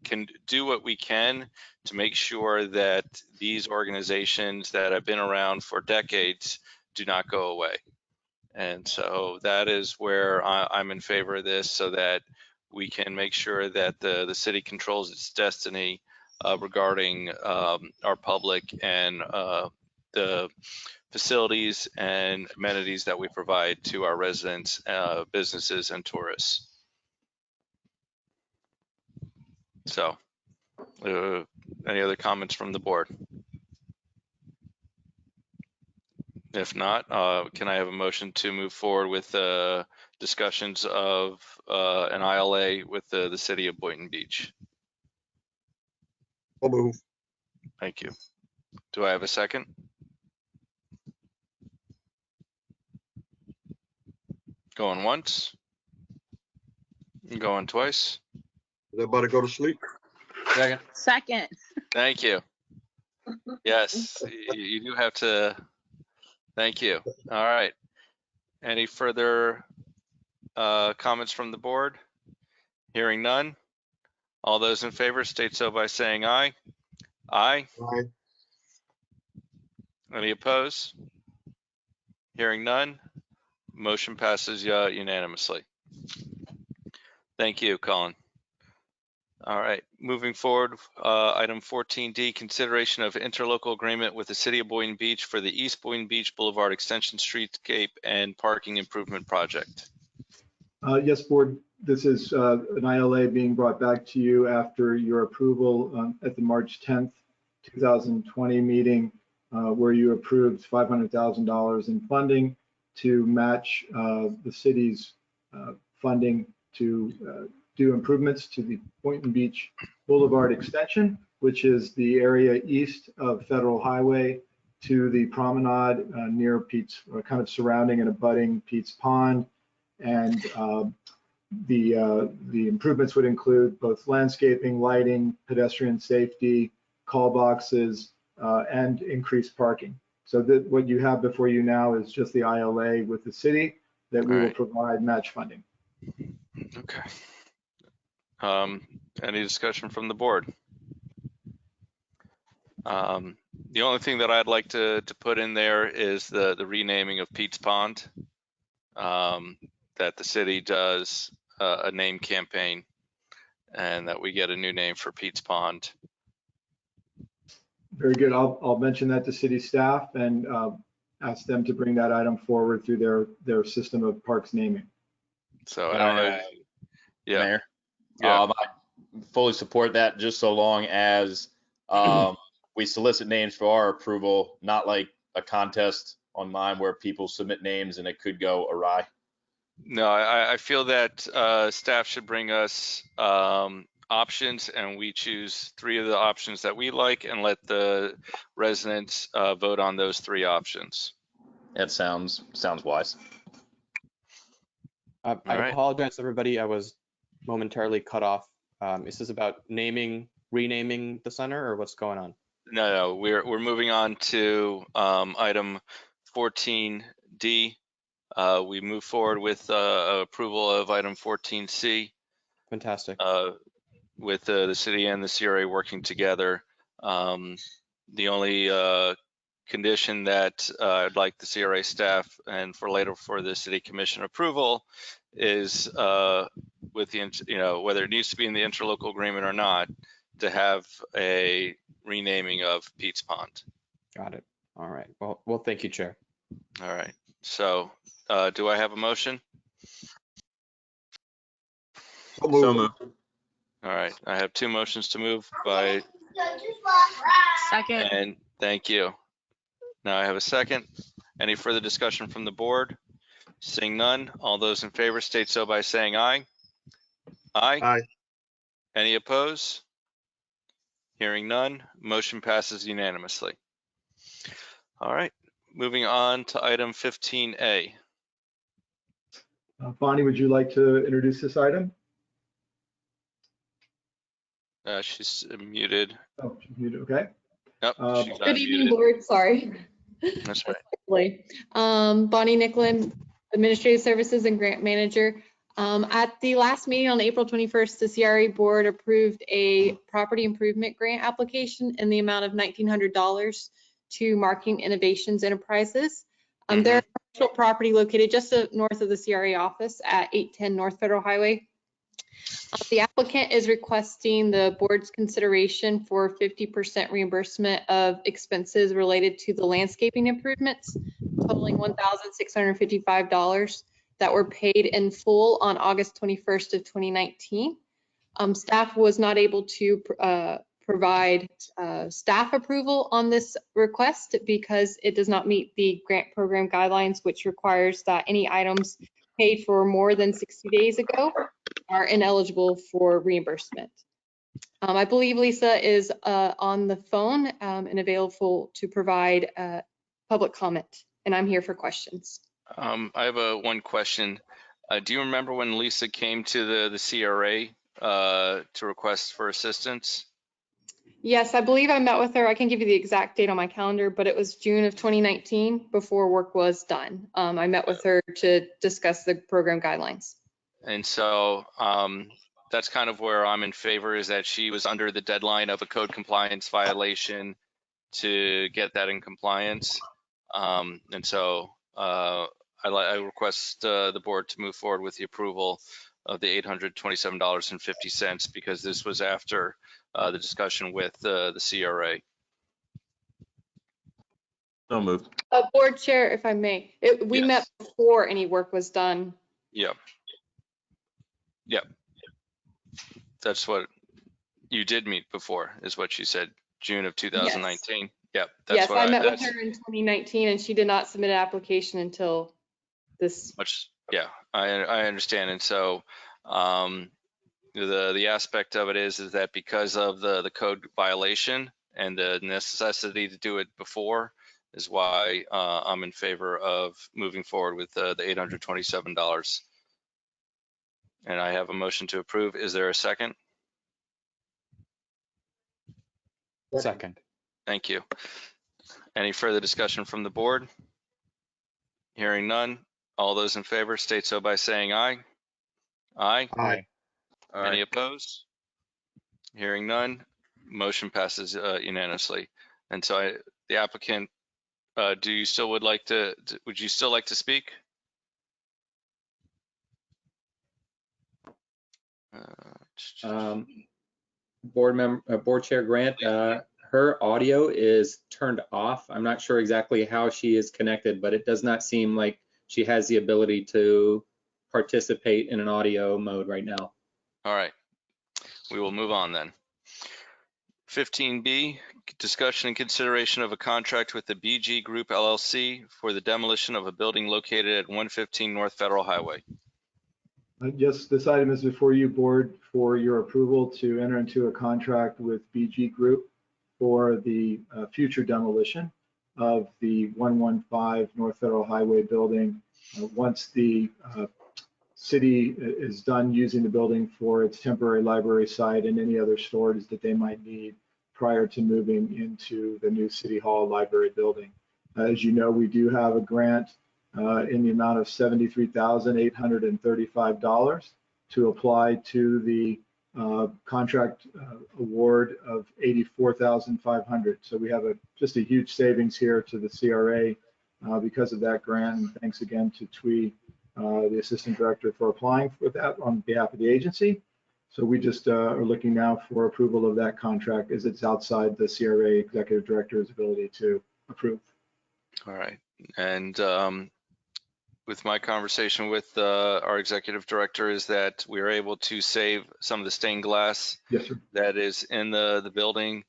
can do what we can to make sure that these organizations that have been around for decades do not go away. And so that is where I'm in favor of this, so that we can make sure that the city controls its destiny regarding our public and the facilities and amenities that we provide to our residents, businesses, and tourists. So, any other comments from the board? If not, can I have a motion to move forward with discussions of an ILA with the city of Boynton Beach? I'll move. Thank you. Do I have a second? Going once? Going twice? everybody go to sleep? Second. Second. Thank you. Yes, you do have to. Thank you. All right. Any further comments from the board? Hearing none. All those in favor state so by saying aye. Aye. Aye. Any opposed? Hearing none. Motion passes unanimously. Thank you, Colin. All right, moving forward, item 14D, consideration of interlocal agreement with the City of Boynton Beach for the East Boynton Beach Boulevard Extension Streetscape and Parking Improvement Project. Yes, Board, this is an ILA being brought back to you after your approval at the March 10th, 2020 meeting, where you approved $500,000 in funding to match the city's funding to do improvements to the Boynton Beach Boulevard extension, which is the area east of Federal Highway to the promenade near Pete's, kind of surrounding and abutting Pete's Pond. And the improvements would include both landscaping, lighting, pedestrian safety, call boxes, and increased parking. So that what you have before you now is just the ILA with the city that we will provide match funding. Okay. Any discussion from the board? The only thing that I'd like to put in there is the renaming of Pete's Pond. That the city does a name campaign and that we get a new name for Pete's Pond. Very good. I'll mention that to city staff and ask them to bring that item forward through their system of parks naming. So I don't know. Yeah. Mayor, Yeah. I fully support that, just so long as we solicit names for our approval, not like a contest on mine where people submit names and it could go awry. No, I feel that staff should bring us options and we choose 3 of the options that we like and let the residents vote on those 3 options. That sounds wise. I apologize, everybody. I was momentarily cut off. Is this about renaming the center, or what's going on? No, we're moving on to item 14D. We move forward with approval of item 14C. Fantastic. With the city and the CRA working together. The only condition that I'd like the CRA staff and for later for the city commission approval is with the, whether it needs to be in the interlocal agreement or not, to have a renaming of Pete's Pond. Got it. All right. Well, thank you, Chair. All right. So do I have a motion? So moved. All right. I have 2 motions to move by. Second. And thank you. Now I have a second. Any further discussion from the board? Seeing none, all those in favor state so by saying aye. Aye. Aye. Any opposed? Hearing none, motion passes unanimously. All right, moving on to item 15A. Bonnie, would you like to introduce this item? She's muted. Oh, she's muted. Okay. Nope, she's Good evening, unmuted. board. Sorry. That's right. Bonnie Nicklin, Administrative Services and Grant Manager. At the last meeting on April 21st, the CRA board approved a property improvement grant application in the amount of $1,900 to Marketing Innovations Enterprises. They're a commercial property located just north of the CRA office at 810 North Federal Highway. The applicant is requesting the board's consideration for 50% reimbursement of expenses related to the landscaping improvements, totaling $1,655 that were paid in full on August 21st of 2019. Staff was not able to provide staff approval on this request because it does not meet the grant program guidelines, which requires that any items paid for more than 60 days ago are ineligible for reimbursement. I believe Lisa is on the phone and available to provide public comment, and I'm here for questions. I have one question. Do you remember when Lisa came to the CRA to request for assistance? Yes, I believe I met with her. I can give you the exact date on my calendar, but it was June of 2019 before work was done. I met with her to discuss the program guidelines. And so that's kind of where I'm in favor, is that she was under the deadline of a code compliance violation to get that in compliance. And so I request the board to move forward with the approval of the $827.50 because this was after the discussion with the CRA. So moved. Board Chair, if I may, we met before any work was done. Yep. Yep. That's what you did meet before, is what she said, June of 2019. Yep. That's Yes, what I met with her in 2019 and she did not submit an application until this. Yeah, I understand. And so the aspect of it is that because of the code violation and the necessity to do it before is why I'm in favor of moving forward with the $827. And I have a motion to approve. Is there a second? Second. Thank you. Any further discussion from the board? Hearing none. All those in favor state so by saying aye. Aye. Aye. Any opposed? Hearing none. Motion passes unanimously. And so the applicant, would you still like to speak? Board Chair Grant, her audio is turned off. I'm not sure exactly how she is connected, but it does not seem like she has the ability to participate in an audio mode right now. All right, we will move on then. 15B, discussion and consideration of a contract with the BG Group LLC for the demolition of a building located at 115 North Federal Highway. Yes, this item is before you, board, for your approval to enter into a contract with BG Group for the future demolition of the 115 North Federal Highway building. Once the city is done using the building for its temporary library site and any other storage that they might need prior to moving into the new City Hall library building. As you know, we do have a grant in the amount of $73,835 to apply to the contract award of $84,500. So we have just a huge savings here to the CRA because of that grant. And thanks again to Twee, the Assistant Director, for applying for that on behalf of the agency. So we just are looking now for approval of that contract as it's outside the CRA Executive Director's ability to approve. All right, and with my conversation with our executive director is that we are able to save some of the stained glass that is in the building.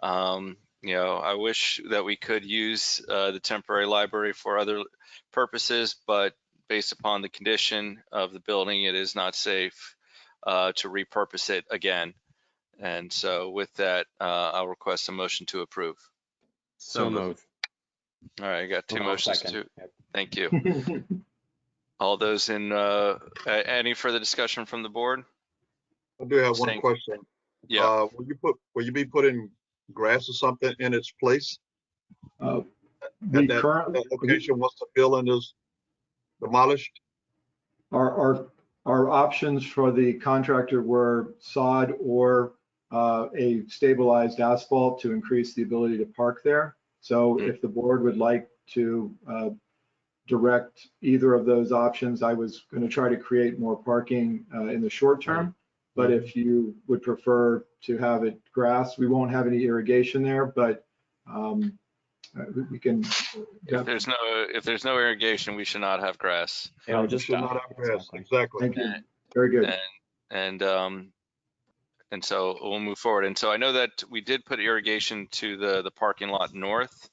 You know, I wish that we could use the temporary library for other purposes, but based upon the condition of the building, it is not safe to repurpose it again. And so with that, I'll request a motion to approve. So moved. All right, I got two motions too. Yep. Thank you. All those in, any further discussion from the board? I do have one question. Yeah. Will you be putting grass or something in its place? We that currently location once the building is demolished? Our options for the contractor were sod or a stabilized asphalt to increase the ability to park there. So if the board would like to direct either of those options, I was going to try to create more parking in the short term. But if you would prefer to have it grass, we won't have any irrigation there, but we can. If there's no irrigation, we should not have grass. Yeah, just should not have grass. Exactly. Thank you. Very good. And so we'll move forward. And so I know that we did put irrigation to the parking lot north.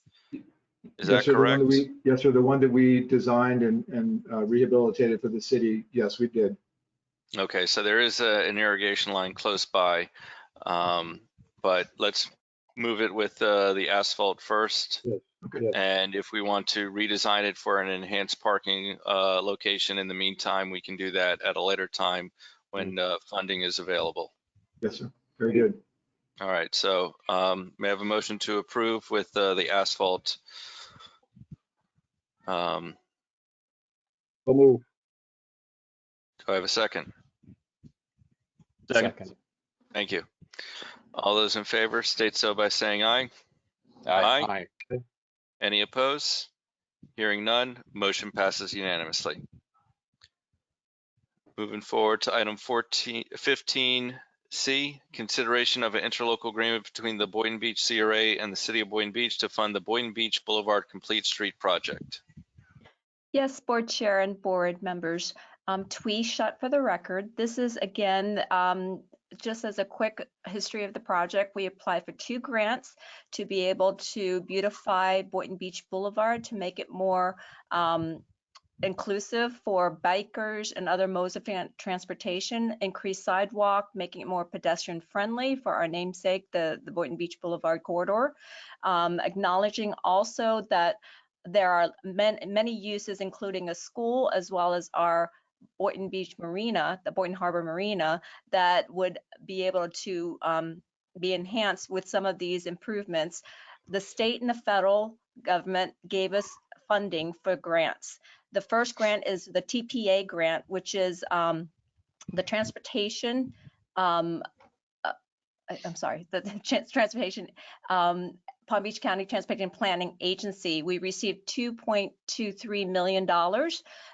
Is that correct? Yes, sir. The one that we designed and rehabilitated for the city. Yes, we did. Okay, so there is an irrigation line close by, but let's move it with the asphalt first. Yes. Okay. And if we want to redesign it for an enhanced parking location in the meantime, we can do that at a later time when funding is available. Yes, sir. Very good. All right, so may I have a motion to approve with the asphalt? So move. Do I have a second? Second. Thank you. All those in favor state so by saying aye. Aye. Any opposed? Hearing none, motion passes unanimously. Moving forward to item 15C, consideration of an interlocal agreement between the Boynton Beach CRA and the City of Boynton Beach to fund the Boynton Beach Boulevard Complete Street project. Yes, board chair and board members. Twee Shutt for the record. This is again, just as a quick history of the project, we applied for 2 grants to be able to beautify Boynton Beach Boulevard to make it more inclusive for bikers and other modes of transportation, increase sidewalk, making it more pedestrian friendly for our namesake, the Boynton Beach Boulevard corridor. Acknowledging also that there are many uses, including a school, as well as our Boynton Beach Marina, the Boynton Harbor Marina, that would be able to be enhanced with some of these improvements. The state and the federal government gave us funding for grants. The first grant is the TPA grant, which is the transportation, I'm sorry, the transportation, Palm Beach County Transportation Planning Agency. We received $2.23 million.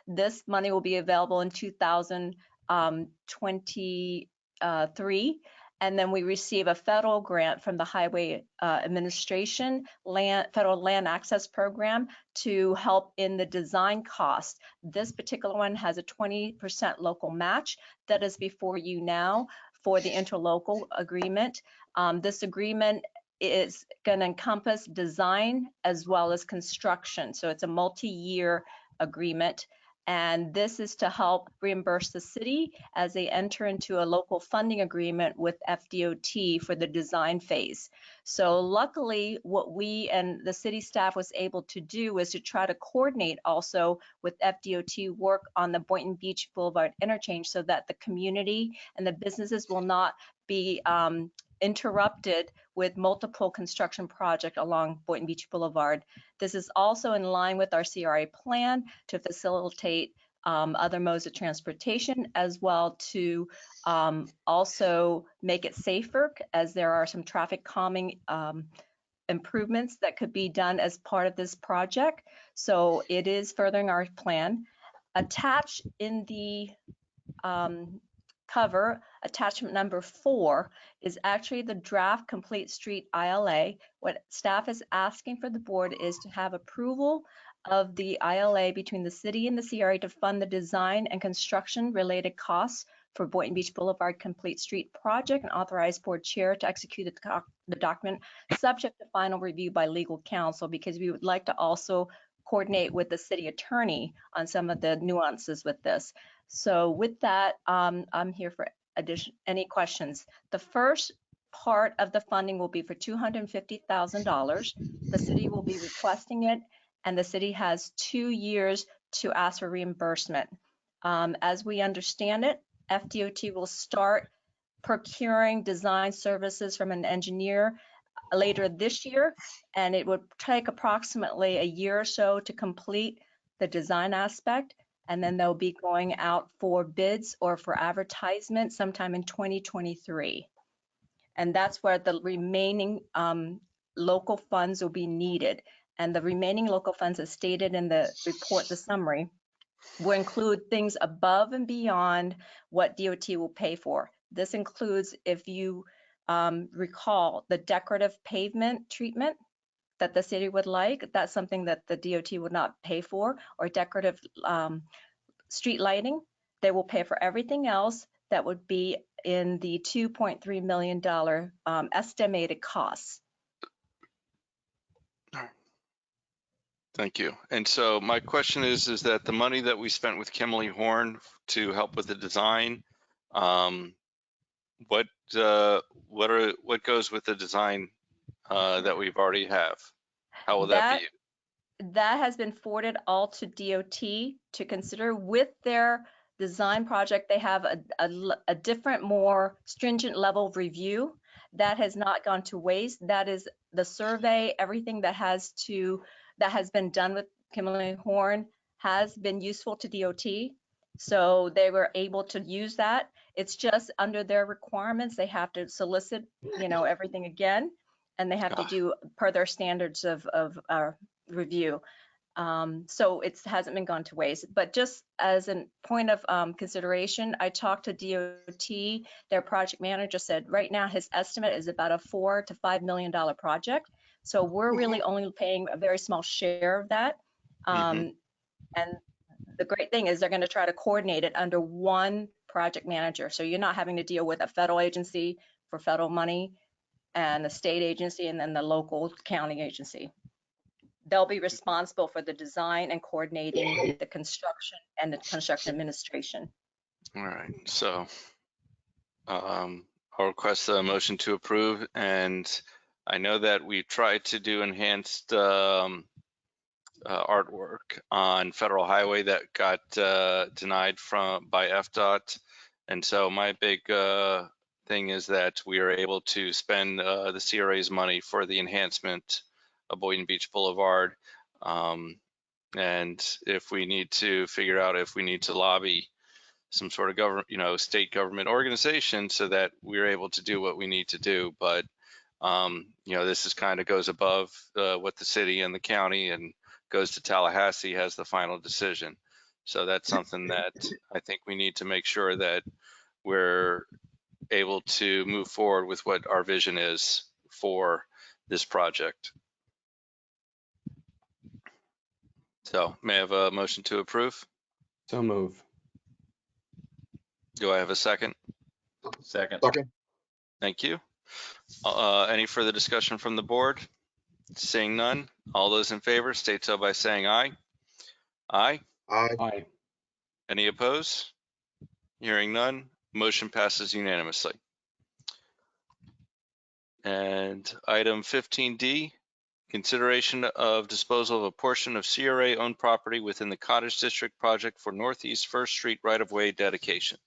This money will be available in 2023. And then we receive a federal grant from the Highway Administration Federal Land Access Program to help in the design cost. This particular one has a 20% local match that is before you now for the interlocal agreement. This agreement is going to encompass design as well as construction. So it's a multi-year agreement. And this is to help reimburse the city as they enter into a local funding agreement with FDOT for the design phase. So luckily, what we and the city staff was able to do is to try to coordinate also with FDOT work on the Boynton Beach Boulevard interchange so that the community and the businesses will not be interrupted with multiple construction projects along Boynton Beach Boulevard. This is also in line with our CRA plan to facilitate other modes of transportation, as well to also make it safer, as there are some traffic calming improvements that could be done as part of this project. So it is furthering our plan. Attached in the cover, attachment number 4 is actually the draft complete street ILA. What staff is asking for the board is to have approval of the ILA between the city and the CRA to fund the design and construction related costs for Boynton Beach Boulevard Complete Street project, and authorize board chair to execute the document subject to final review by legal counsel, because we would like to also coordinate with the city attorney on some of the nuances with this. So with that, I'm here for any questions. The first part of the funding will be for $250,000. The city will be requesting it, and the city has 2 years to ask for reimbursement. As we understand it, FDOT will start procuring design services from an engineer later this year, and it would take approximately a year or so to complete the design aspect. And then they'll be going out for bids or for advertisement sometime in 2023. And that's where the remaining local funds will be needed. And the remaining local funds, as stated in the report, the summary, will include things above and beyond what DOT will pay for. This includes, if you recall, the decorative pavement treatment that the city would like. That's something that the DOT would not pay for, or decorative street lighting. They will pay for everything else that would be in the $2.3 million estimated costs. Thank you. And so my question is that the money that we spent with Kimberly Horn to help with the design, what goes with the design that we've already have? How will that be? That has been forwarded all to DOT to consider with their design project, they have a different, more stringent level of review that has not gone to waste. That is the survey, everything that has been done with Kimberly Horn has been useful to DOT. So they were able to use that. It's just under their requirements, they have to solicit, everything again, and they have to do per their standards of review. So it hasn't been gone to waste. But just as a point of consideration, I talked to DOT. Their project manager said right now his estimate is about a $4 to $5 million project. So we're really only paying a very small share of that. And the great thing is they're going to try to coordinate it under one project manager. So you're not having to deal with a federal agency for federal money and the state agency and then the local county agency. They'll be responsible for the design and coordinating the construction and the construction administration. All right, so I'll request a motion to approve, and I know that we've tried to do enhanced artwork on Federal Highway that got denied by FDOT, and so my big thing is that we are able to spend the CRA's money for the enhancement of Boynton Beach Boulevard, and if we need to figure out if we need to lobby some sort of government, state government organization so that we're able to do what we need to do. But, this is kind of goes above what the city and the county and goes to Tallahassee has the final decision. So that's something that I think we need to make sure that we're able to move forward with what our vision is for this project. So may I have a motion to approve? So move. Do I have a second? Second. Thank you. Any further discussion from the board? Seeing none, all those in favor state so by saying aye. Aye. Aye. Any opposed? Hearing none, motion passes unanimously. And item 15D, consideration of disposal of a portion of CRA owned property within the Cottage District project for Northeast First Street right-of-way dedication.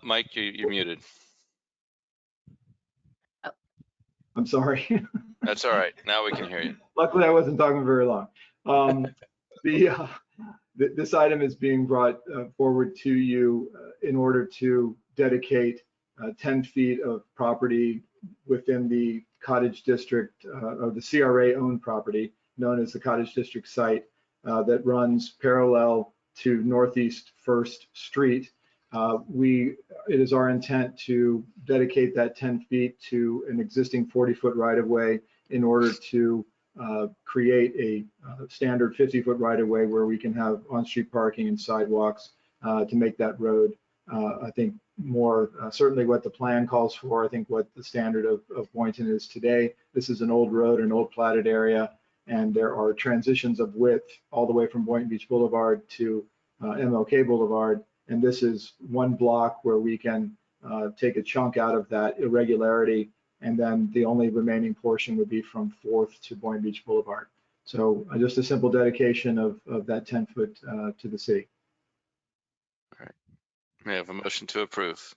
Mike, you're muted. I'm sorry. That's all right. Now we can hear you. Luckily, I wasn't talking very long. This item is being brought forward to you in order to dedicate 10 feet of property within the Cottage District of the CRA-owned property known as the Cottage District site that runs parallel to Northeast First Street. It is our intent to dedicate that 10 feet to an existing 40-foot right-of-way in order to create a standard 50-foot right-of-way where we can have on-street parking and sidewalks to make that road, I think, more certainly what the plan calls for. I think what the standard of Boynton is today. This is an old road, an old platted area, and there are transitions of width all the way from Boynton Beach Boulevard to MLK Boulevard. And this is one block where we can take a chunk out of that irregularity, and then the only remaining portion would be from 4th to Boynton Beach Boulevard. So just a simple dedication of that 10-foot to the city. All right. May I have a motion to approve?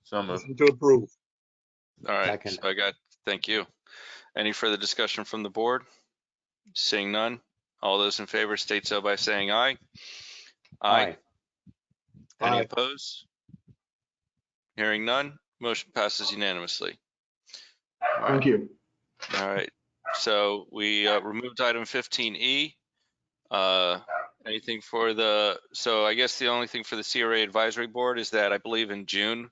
So moved. Motion to approve. All right. Second. So thank you. Any further discussion from the board? Seeing none, all those in favor state so by saying aye. Aye. Any opposed? Hearing none, motion passes unanimously. Thank you. All right, so we removed item 15E. Anything for so I guess the only thing for the CRA advisory board is that I believe in June,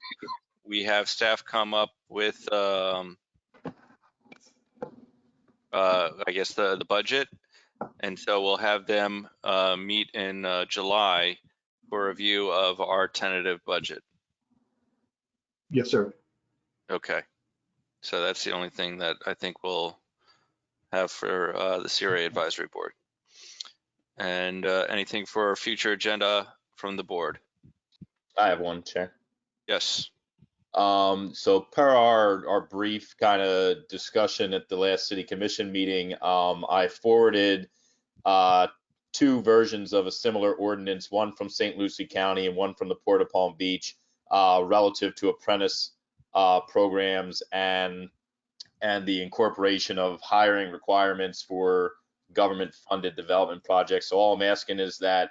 we have staff come up with, I guess the budget. And so we'll have them meet in July for review of our tentative budget. Yes, sir. Okay. So that's the only thing that I think we'll have for the CRA advisory board. And anything for our future agenda from the board? I have one, Chair. Yes. So per our brief kind of discussion at the last city commission meeting, I forwarded 2 versions of a similar ordinance, one from St. Lucie County and one from the Port of Palm Beach, relative to apprentice programs and the incorporation of hiring requirements for government funded development projects. So all I'm asking is that,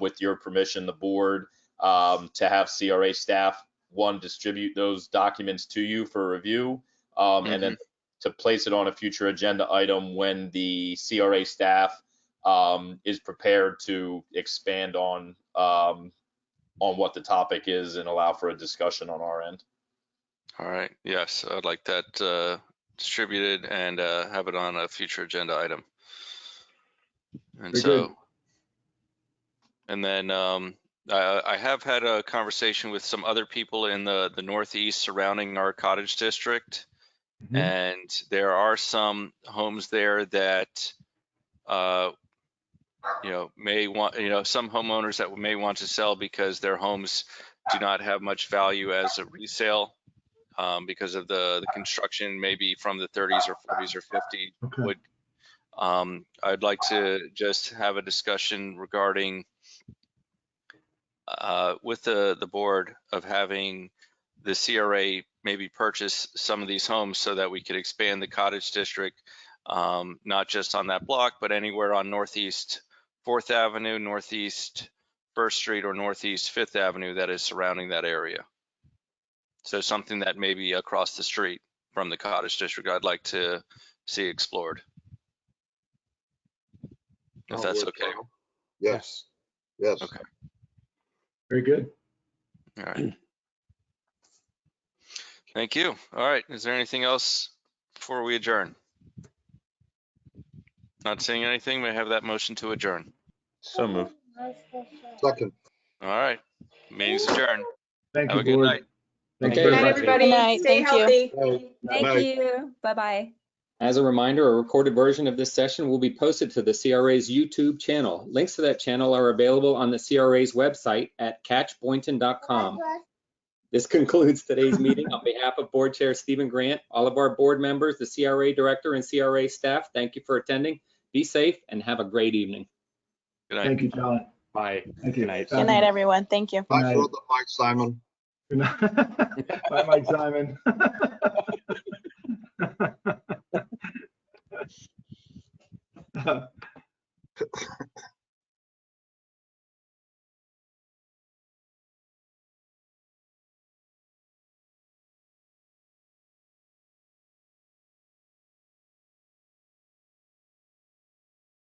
with your permission, the board, to have CRA staff, one, distribute those documents to you for review, and then to place it on a future agenda item when the CRA staff is prepared to expand on what the topic is and allow for a discussion on our end. All right. Yes, I'd like that distributed and have it on a future agenda item. And Very so, good. and then I have had a conversation with some other people in the Northeast surrounding our cottage district, and there are some homes there that may want, some homeowners that may want to sell because their homes do not have much value as a resale, because of the construction, maybe from the 30s or 40s or 50s. Okay. I'd like to just have a discussion regarding with the board of having the CRA maybe purchase some of these homes so that we could expand the cottage district, not just on that block, but anywhere on Northeast 4th Avenue, Northeast 1st Street, or Northeast 5th Avenue that is surrounding that area. So something that may be across the street from the cottage district, I'd like to see explored. If that's okay. Yes. Yes. Okay. Very good. All right. Thank you. All right. Is there anything else before we adjourn? Not seeing anything. May I have that motion to adjourn? So moved. Second. All right. Meeting's adjourned. Thank Have you, a good board. night. Thank Okay. you Good very night, much. everybody. Good night. Stay Thank you. healthy. Thank you. Bye-bye. As a reminder, a recorded version of this session will be posted to the CRA's YouTube channel. Links to that channel are available on the CRA's website at catchboynton.com. This concludes today's meeting. On behalf of Board Chair Stephen Grant, all of our board members, the CRA director, and CRA staff, thank you for attending. Be safe and have a great evening. Good night. Thank you, John. Bye. Thank you. Good night. Good night, everyone. Thank you. Bye, night. brother Mike Simon. Good night. Bye, Mike Simon.